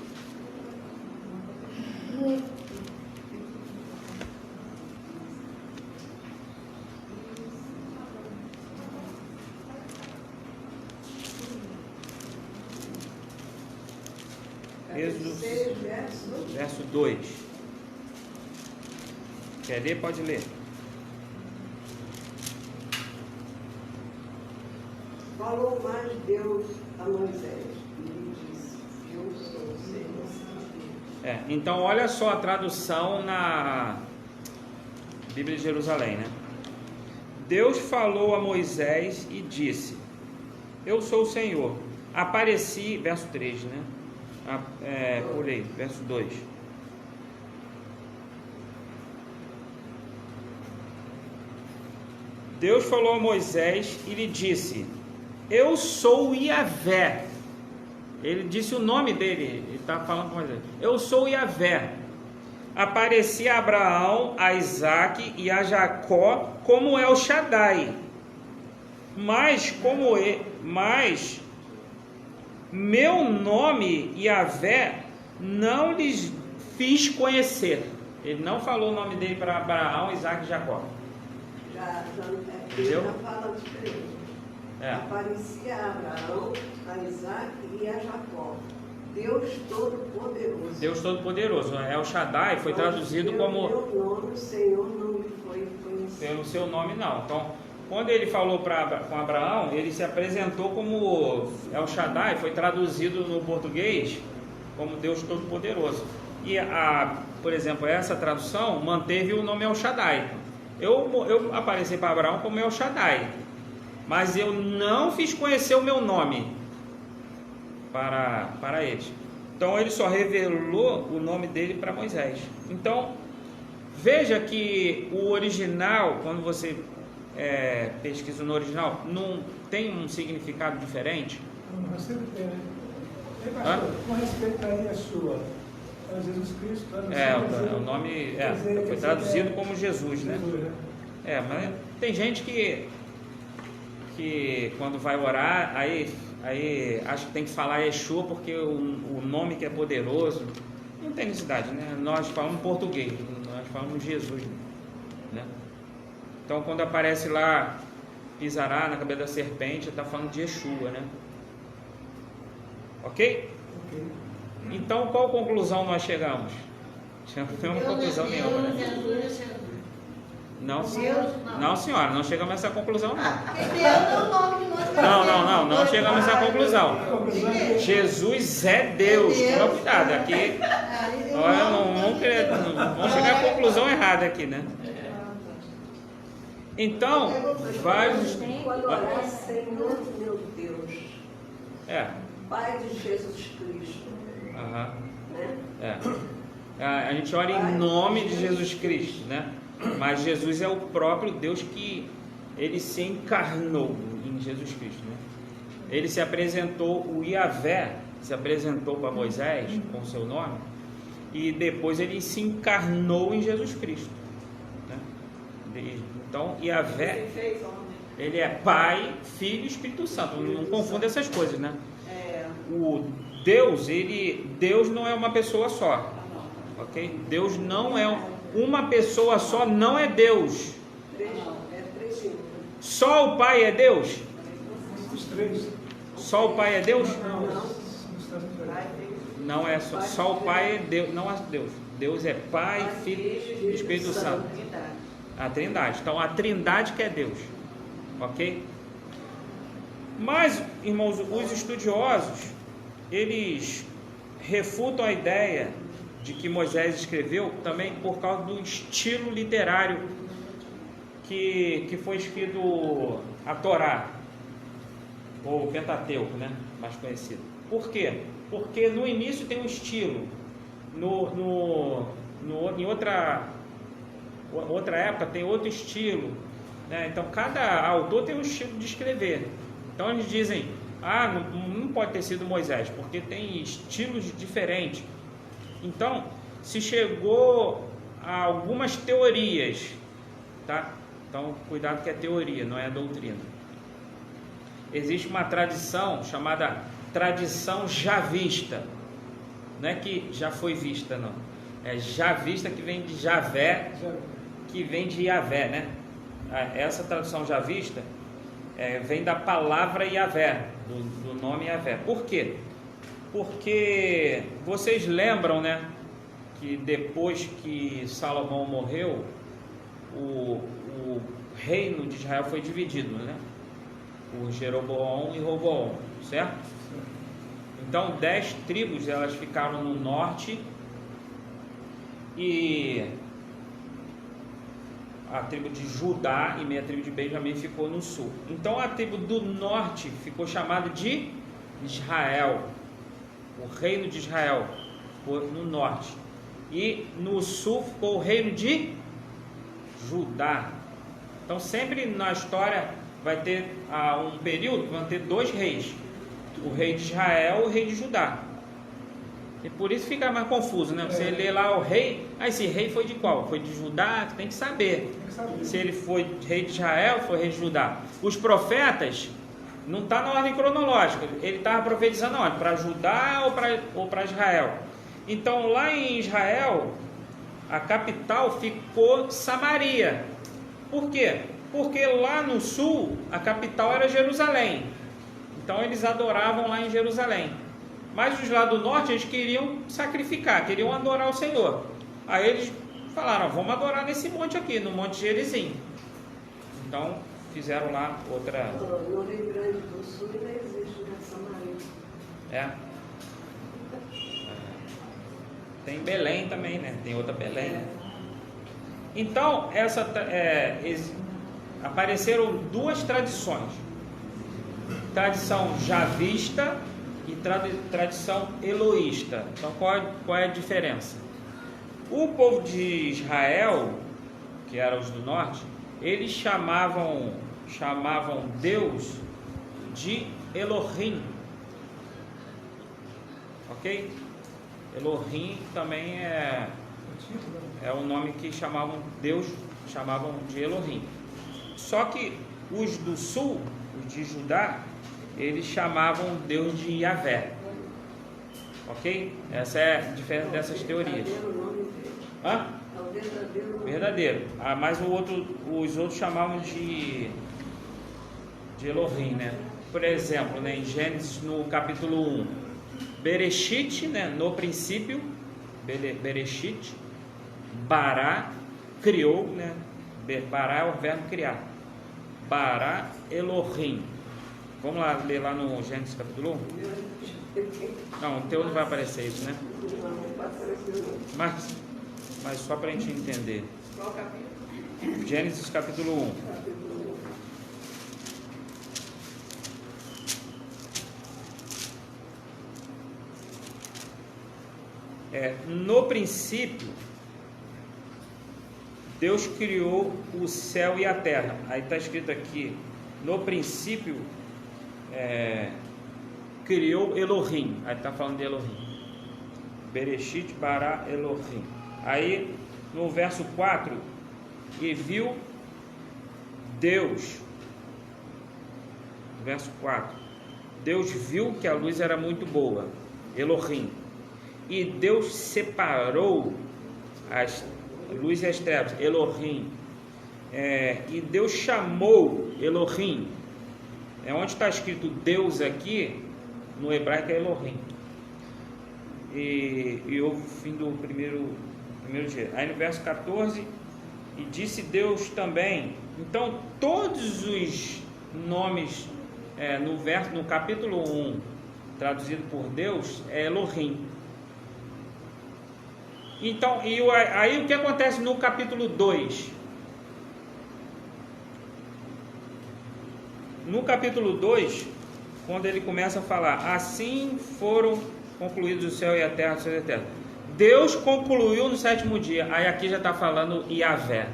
Êxodo 6, verso 2. Quer ler? Pode ler. Falou mais Deus a Moisés e lhe disse: eu sou o Senhor. Então olha só a tradução na Bíblia de Jerusalém, né? Deus falou a Moisés e disse: eu sou o Senhor. Apareci, verso 3, né? Pulei, verso 2. Deus falou a Moisés e lhe disse: eu sou Iavé. Ele disse o nome dele, ele está falando com Moisés: eu sou Iavé. Apareci a Abraão, a Isaque e a Jacó como El Shaddai. Mas meu nome, Iavé, não lhes fiz conhecer. Ele não falou o nome dele para Abraão, Isaque e Jacó. Ele já fala diferente. Aparecia a Abraão, a Isaque e a Jacó. Deus Todo-Poderoso. Deus Todo-Poderoso. El Shaddai foi traduzido como... Pelo meu nome, o Senhor não lhe foi conhecido. Pelo seu nome, não. Então, quando ele falou com Abraão, ele se apresentou como El Shaddai, foi traduzido no português como Deus Todo-Poderoso. E, por exemplo, essa tradução manteve o nome El Shaddai. Eu apareci para Abraão como El Shaddai, mas eu não fiz conhecer o meu nome para eles. Então ele só revelou o nome dele para Moisés. Então veja que o original, quando você pesquisa no original, não tem um significado diferente? Não, sempre tem, né? Pastor, com respeito aí a sua, a Jesus Cristo, o nome foi traduzido como Jesus, né? Mas tem gente que quando vai orar, aí acha que tem que falar Yeshua porque o nome que é poderoso. Não tem necessidade, né? Nós falamos português, nós falamos Jesus, né? Então quando aparece lá pisará na cabeça da serpente, está falando de Yeshua, né? Ok? Então qual conclusão nós chegamos? Chegamos a conclusão nenhuma, né? Não, não, senhora, não chegamos a essa conclusão, não. Não chegamos a essa conclusão. Jesus é Deus. Toma cuidado, aqui. Olha, não vamos chegar à conclusão errada aqui, né? Então, vários. Quando orar, Senhor meu Deus, Pai de Jesus Cristo, né? A gente ora em nome de Jesus Cristo, né? Mas Jesus é o próprio Deus que ele se encarnou em Jesus Cristo, né? Ele se apresentou, o Yahvé se apresentou para Moisés com o seu nome, e depois ele se encarnou em Jesus Cristo, né? Então Yahvé, ele é Pai, Filho e Espírito Santo. Não confunda essas coisas, né? O Deus, Deus não é uma pessoa só, ok? Deus não é uma pessoa só, não é Deus. Só o Pai é Deus? Os três. Só o Pai é Deus? Não. Não é só o Pai é Deus, não é Deus. Deus é Pai, Filho e Espírito Santo. A Trindade. Então a Trindade que é Deus. Ok? Mas, irmãos, os estudiosos, eles refutam a ideia de que Moisés escreveu também por causa do estilo literário que foi escrito a Torá, ou o Pentateuco, né? Mais conhecido. Por quê? Porque no início tem um estilo, em outra época tem outro estilo, né? Então cada autor tem um estilo de escrever. Então eles dizem, não pode ter sido Moisés, porque tem estilos diferentes. Então se chegou a algumas teorias, tá? Então cuidado que é teoria, não é doutrina. Existe uma tradição chamada tradição javista, não é que já foi vista, não, é javista, que vem de Javé, que vem de Yahvé, né? Essa tradução javista vem da palavra Yahvé, do nome Yahvé. Por quê? Porque vocês lembram, né, que depois que Salomão morreu, o reino de Israel foi dividido, né? Por Jeroboão e Roboão, certo? Então 10 tribos elas ficaram no norte e a tribo de Judá e meia tribo de Benjamim ficou no sul. Então a tribo do norte ficou chamada de Israel, o reino de Israel ficou no norte, e no sul ficou o reino de Judá. Então sempre na história vai ter um período, vão ter 2 reis, o rei de Israel e o rei de Judá. E por isso fica mais confuso, né? Você lê lá o rei, esse rei foi de qual? Foi de Judá? Tem que saber. Se ele foi rei de Israel, foi rei de Judá. Os profetas, não está na ordem cronológica, ele estava profetizando onde? Para Judá ou para Israel? Então lá em Israel, a capital ficou Samaria. Por quê? Porque lá no sul, a capital era Jerusalém. Então eles adoravam lá em Jerusalém. Mas os lá do norte, eles queriam sacrificar, queriam adorar o Senhor. Aí eles falaram, vamos adorar nesse monte aqui, no Monte Gerizim. Então fizeram lá outra... No Rio Grande do Sul ainda existe, né, Samaria. Tem Belém também, né? Tem outra Belém. Então, apareceram 2 tradições. Tradição javista e tradição eloísta. Então qual é a diferença? O povo de Israel, que eram os do norte, eles chamavam Deus de Elohim, ok? Elohim também é o nome que chamavam Deus, chamavam de Elohim. Só que os do sul, os de Judá, eles chamavam Deus de Yahvé, ok? Essa é a diferença dessas teorias. Verdadeiro. Mas os outros chamavam de Elohim, né? Por exemplo, né, em Gênesis, no capítulo 1, Bereshit, né, no princípio, Bereshit, Bará criou, né? Bará é o verbo criar. Bará Elohim. Vamos lá ler lá no Gênesis capítulo 1? Não, o teu não vai aparecer isso, né? Mas só para a gente entender. Qual capítulo? Gênesis capítulo 1. No princípio, Deus criou o céu e a terra. Aí está escrito aqui, no princípio, criou Elohim. Aí está falando de Elohim. Bereshit bara Elohim. Aí, no verso 4, e viu Deus. Verso 4. Deus viu que a luz era muito boa. Elohim. E Deus separou as luz e as trevas, Elohim. E Deus chamou Elohim. Onde está escrito Deus aqui, no hebraico é Elohim. E houve o fim do primeiro dia. Aí no verso 14, e disse Deus também. Então todos os nomes no capítulo 1, traduzido por Deus, é Elohim. Então, aí o que acontece no capítulo 2? No capítulo 2, quando ele começa a falar, assim foram concluídos o céu e a terra, Deus concluiu no 7º dia. Aí aqui já está falando Yahvé.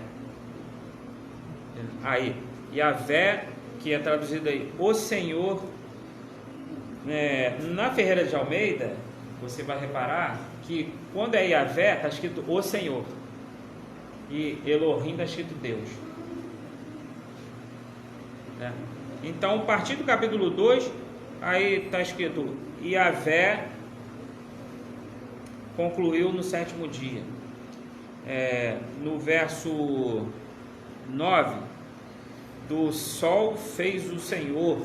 Aí, Yahvé, que é traduzido aí, o Senhor. Na Ferreira de Almeida, você vai reparar que quando é Yahvé, está escrito o Senhor, e Elohim está escrito Deus. Então, a partir do capítulo 2, aí está escrito Yahvé concluiu no 7º dia. No verso 9, do sol fez o Senhor.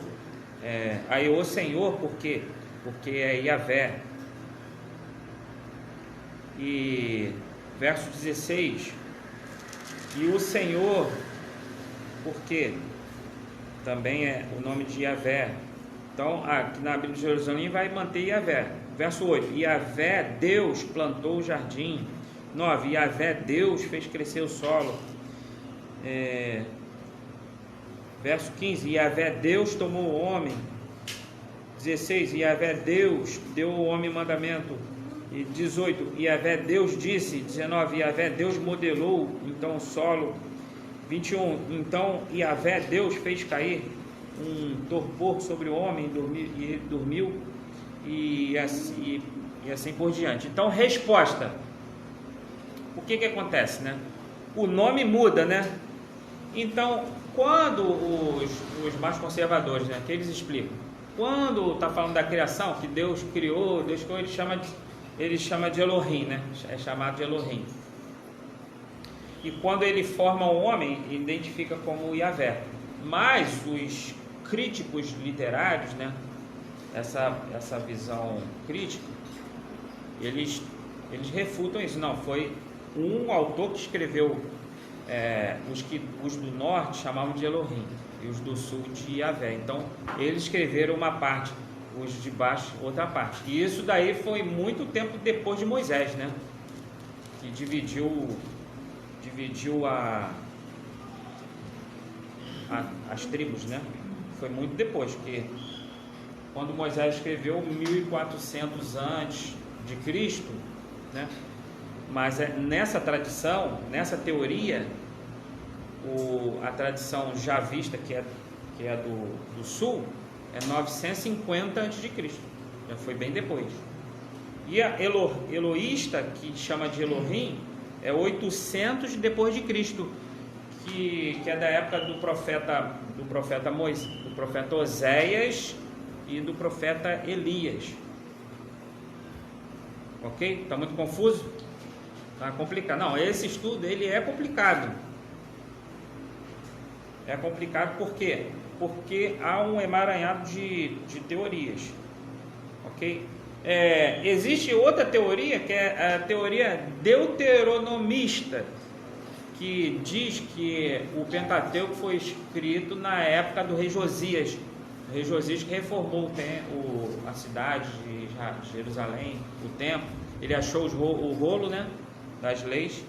Aí o Senhor, por quê? Porque é Yahvé. E verso 16, e o Senhor, porque também é o nome de Yahvé. Então, aqui na Bíblia de Jerusalém vai manter Yahvé. Verso 8, Yahvé, Deus plantou o jardim. 9, Yahvé, Deus fez crescer o solo. Verso 15, Yahvé, Deus tomou o homem. 16, Yahvé, Deus deu ao homem mandamento. E 18, Yahvé, Deus disse. 19, Yahvé, Deus modelou então o solo. 21, então Yahvé, Deus fez cair um torpor sobre o homem e ele dormiu, e assim por diante. Então, resposta. O que acontece, né? O nome muda, né? Então, quando os mais conservadores, né, que eles explicam, quando está falando da criação, que Deus criou, ele chama de Elohim, né? É chamado de Elohim. E quando ele forma o homem, identifica como Yahvé. Mas os críticos literários, né? Essa visão crítica, eles refutam isso. Não, foi um autor que escreveu, os do norte chamavam de Elohim e os do sul de Yahvé. Então eles escreveram uma parte, os de baixo outra parte. E isso daí foi muito tempo depois de Moisés, né? Que dividiu as tribos, né? Foi muito depois, porque quando Moisés escreveu 1400 antes de Cristo, né? Mas nessa tradição, nessa teoria, a tradição javista, que é do sul, é 950 a.C., já foi bem depois. E a eloísta, que chama de Elohim, é 800 depois de Cristo, que é da época do profeta Moisés, do profeta Oséias e do profeta Elias. Ok? Está muito confuso? Está complicado. Não, esse estudo ele é complicado. É complicado por quê? Porque há um emaranhado de teorias. Ok? Existe outra teoria, que é a teoria deuteronomista, que diz que o Pentateuco foi escrito na época do rei Josias. O rei Josias que reformou a cidade de Jerusalém, o templo. Ele achou o rolo, né, das leis.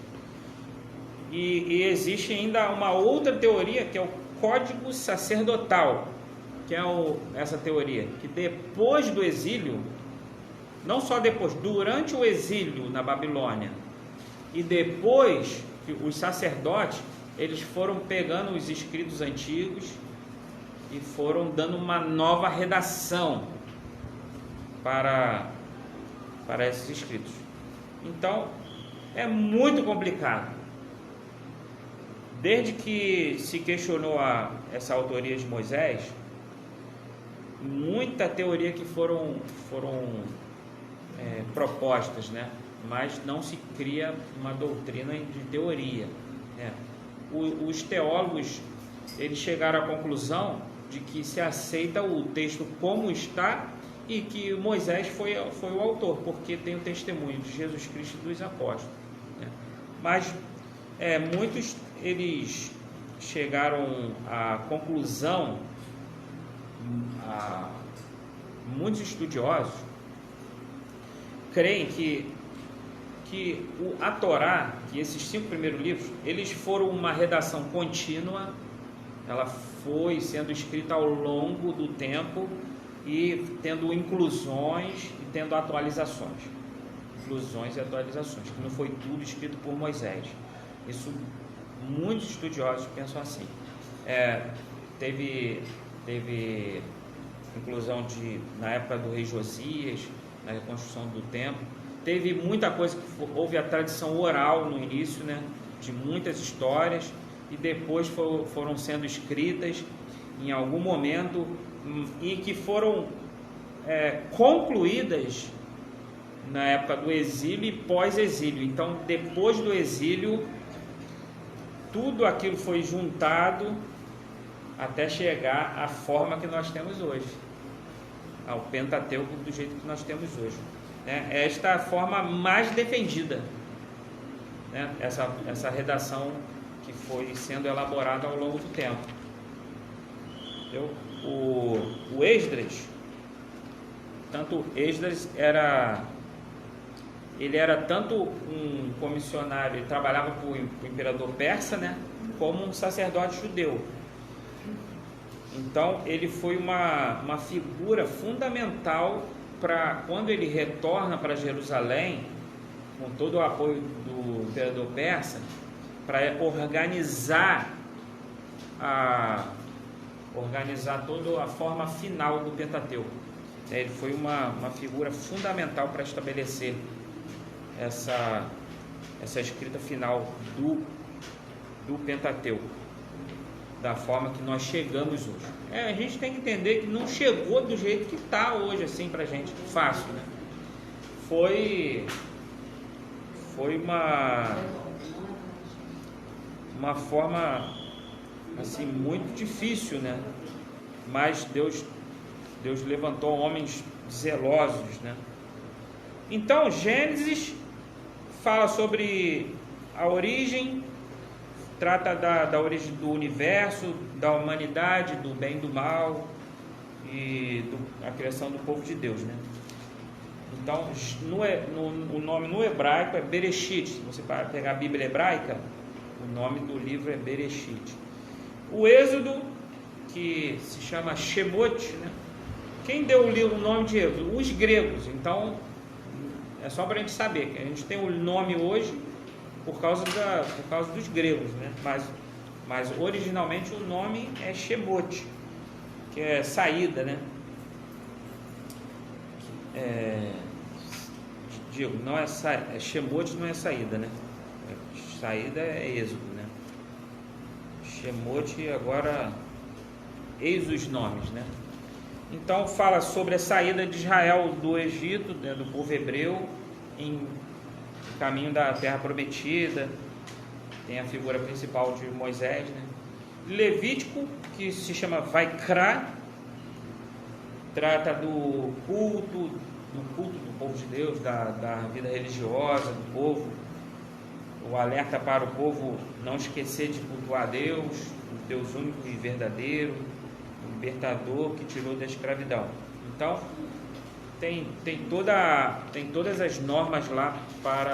E existe ainda uma outra teoria, que é o Código Sacerdotal, que é essa teoria, que depois do exílio, não só depois, durante o exílio na Babilônia, e depois que os sacerdotes, eles foram pegando os escritos antigos e foram dando uma nova redação para esses escritos. Então, é muito complicado. Desde que se questionou essa autoria de Moisés, muita teoria que foram propostas, né? Mas não se cria uma doutrina de teoria, né? Os teólogos, eles chegaram à conclusão de que se aceita o texto como está e que Moisés foi o autor, porque tem o testemunho de Jesus Cristo e dos apóstolos, né? Mas muitos, eles chegaram à conclusão, muitos estudiosos creem que a Torá, que esses 5 primeiros livros, eles foram uma redação contínua, ela foi sendo escrita ao longo do tempo e tendo inclusões e tendo atualizações. Inclusões e atualizações, que não foi tudo escrito por Moisés. Isso, muitos estudiosos pensam assim. Teve inclusão na época do rei Josias, na reconstrução do templo. Teve muita coisa que houve a tradição oral no início, né, de muitas histórias, e depois foram sendo escritas em algum momento e que foram concluídas na época do exílio e pós-exílio. Então, depois do exílio, tudo aquilo foi juntado até chegar à forma que nós temos hoje, ao Pentateuco do jeito que nós temos hoje. Esta é a forma mais defendida, né? Essa redação que foi sendo elaborada ao longo do tempo. O Esdras, tanto Esdras ele era tanto um comissionário, ele trabalhava para o imperador persa, né, como um sacerdote judeu. Então ele foi uma figura fundamental para quando ele retorna para Jerusalém, com todo o apoio do imperador persa, para organizar toda a forma final do Pentateuco. Ele foi uma figura fundamental para estabelecer essa escrita final do Pentateuco, da forma que nós chegamos hoje. A gente tem que entender que não chegou do jeito que está hoje, assim, para a gente, fácil, né? Foi uma forma, assim, muito difícil, né? Mas Deus levantou homens zelosos, né? Então, Gênesis fala sobre a origem, trata da origem do universo, da humanidade, do bem e do mal e a criação do povo de Deus, né? Então, o nome no hebraico é Bereshit. Se você pegar a Bíblia hebraica, o nome do livro é Bereshit. O Êxodo, que se chama Shemot, né? Quem deu o nome de Êxodo? Os gregos. Então, é só para a gente saber que a gente tem o nome hoje por causa dos gregos, né? Mas originalmente o nome é Shemot, que é saída, né? Não é saída, Shemot não é saída, né? Saída é Êxodo, né? Shemot, agora eis os nomes, né? Então fala sobre a saída de Israel do Egito, né, do povo hebreu, em caminho da Terra Prometida. Tem a figura principal de Moisés, né? Levítico, que se chama Vaikra, trata do culto do culto do povo de Deus, da vida religiosa do povo, o alerta para o povo não esquecer de cultuar Deus, o Deus único e verdadeiro, o libertador que tirou da escravidão. Então, tem todas as normas lá para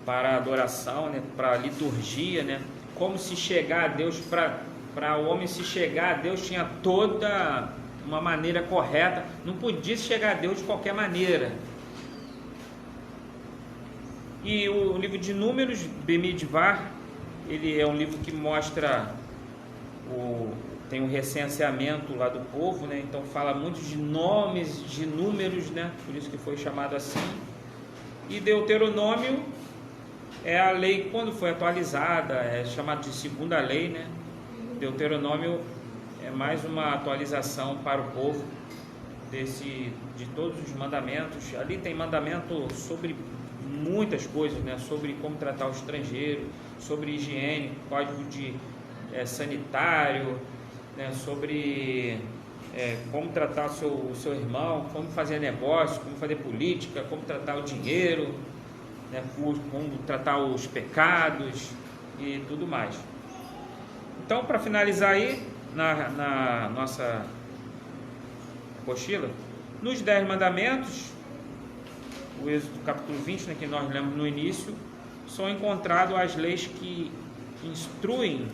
a adoração, né? Para a liturgia, né? Como se chegar a Deus, para o homem se chegar a Deus tinha toda uma maneira correta, não podia chegar a Deus de qualquer maneira. E o livro de Números, Bemidbar, ele é um livro que mostra tem um recenseamento lá do povo, né? Então fala muito de nomes, de números, né? Por isso que foi chamado assim. E Deuteronômio é a lei quando foi atualizada, é chamado de segunda lei, né? Deuteronômio é mais uma atualização para o povo de todos os mandamentos. Ali tem mandamento sobre muitas coisas, né? Sobre como tratar o estrangeiro, sobre higiene, código sanitário, né? Sobre como tratar o seu irmão, como fazer negócio, como fazer política, como tratar o dinheiro, né? Como tratar os pecados e tudo mais. Então, para finalizar aí, na nossa apostila, nos 10 mandamentos, o Êxodo capítulo 20, né, que nós lemos no início, são encontradas as leis que instruem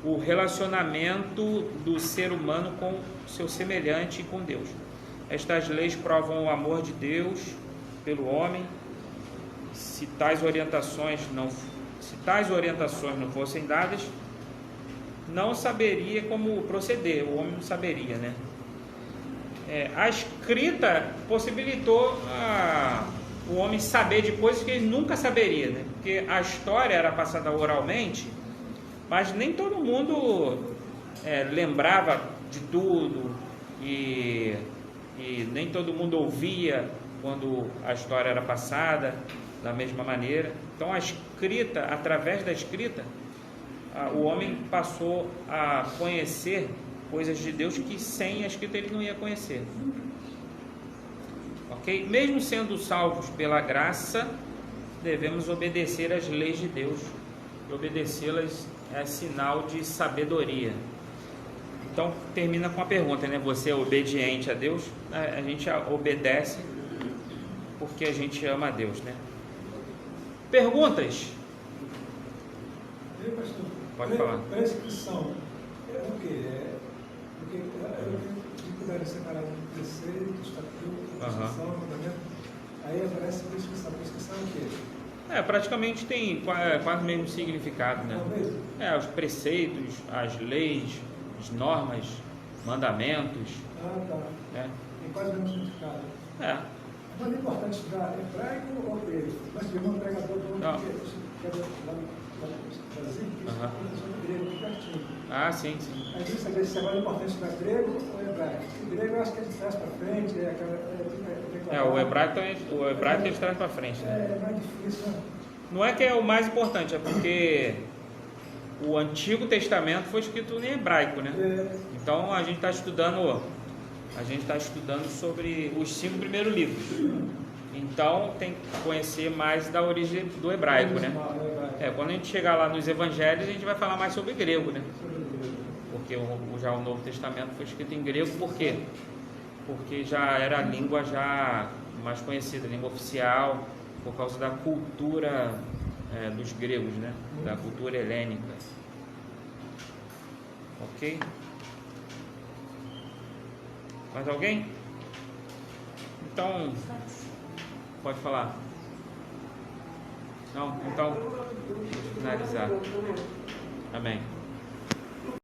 o relacionamento do ser humano com seu semelhante e com Deus. Estas leis provam o amor de Deus pelo homem. Se tais orientações não fossem dadas, não saberia como proceder, o homem não saberia, né? A escrita possibilitou o homem saber de coisas que ele nunca saberia, né? Porque a história era passada oralmente, mas nem todo mundo lembrava de tudo e nem todo mundo ouvia quando a história era passada da mesma maneira. Então a escrita, através da escrita, o homem passou a conhecer coisas de Deus que sem a escrita ele não ia conhecer. Ok? Mesmo sendo salvos pela graça, devemos obedecer às leis de Deus. E obedecê-las é sinal de sabedoria. Então termina com a pergunta, né? Você é obediente a Deus? A gente obedece porque a gente ama a Deus, né? Perguntas? Pastor, pode falar. Prescrição é o quê? Porque eu puder separar um preceito, estatuto, prescrição, mandamento, aí aparece prescrição. Prescrição é o quê? Praticamente tem quase o mesmo significado, né? Os preceitos, as leis, as normas, mandamentos. Tá. Né? Tem quase o mesmo significado. Mas é importante estudar hebraico ou grego? Nós tivemos um pregador do que é lá no Brasil, que é professor grego, que pertinho. Sim. Aí você saber se é importante estudar grego ou hebraico. O grego eu acho que ele traz para frente, o hebraico ele traz para frente, né? É mais difícil, né? Não é que é o mais importante, é porque o Antigo Testamento foi escrito em hebraico, né? Então a gente está estudando sobre os 5 primeiros livros. Então tem que conhecer mais da origem do hebraico, né? Quando a gente chegar lá nos evangelhos, a gente vai falar mais sobre grego, né? Porque já o Novo Testamento foi escrito em grego, por quê? Porque já era a língua já mais conhecida, a língua oficial, por causa da cultura dos gregos, né? Da cultura helênica. Ok? Mais alguém? Então, pode falar. Não? Então, finalizar. Amém.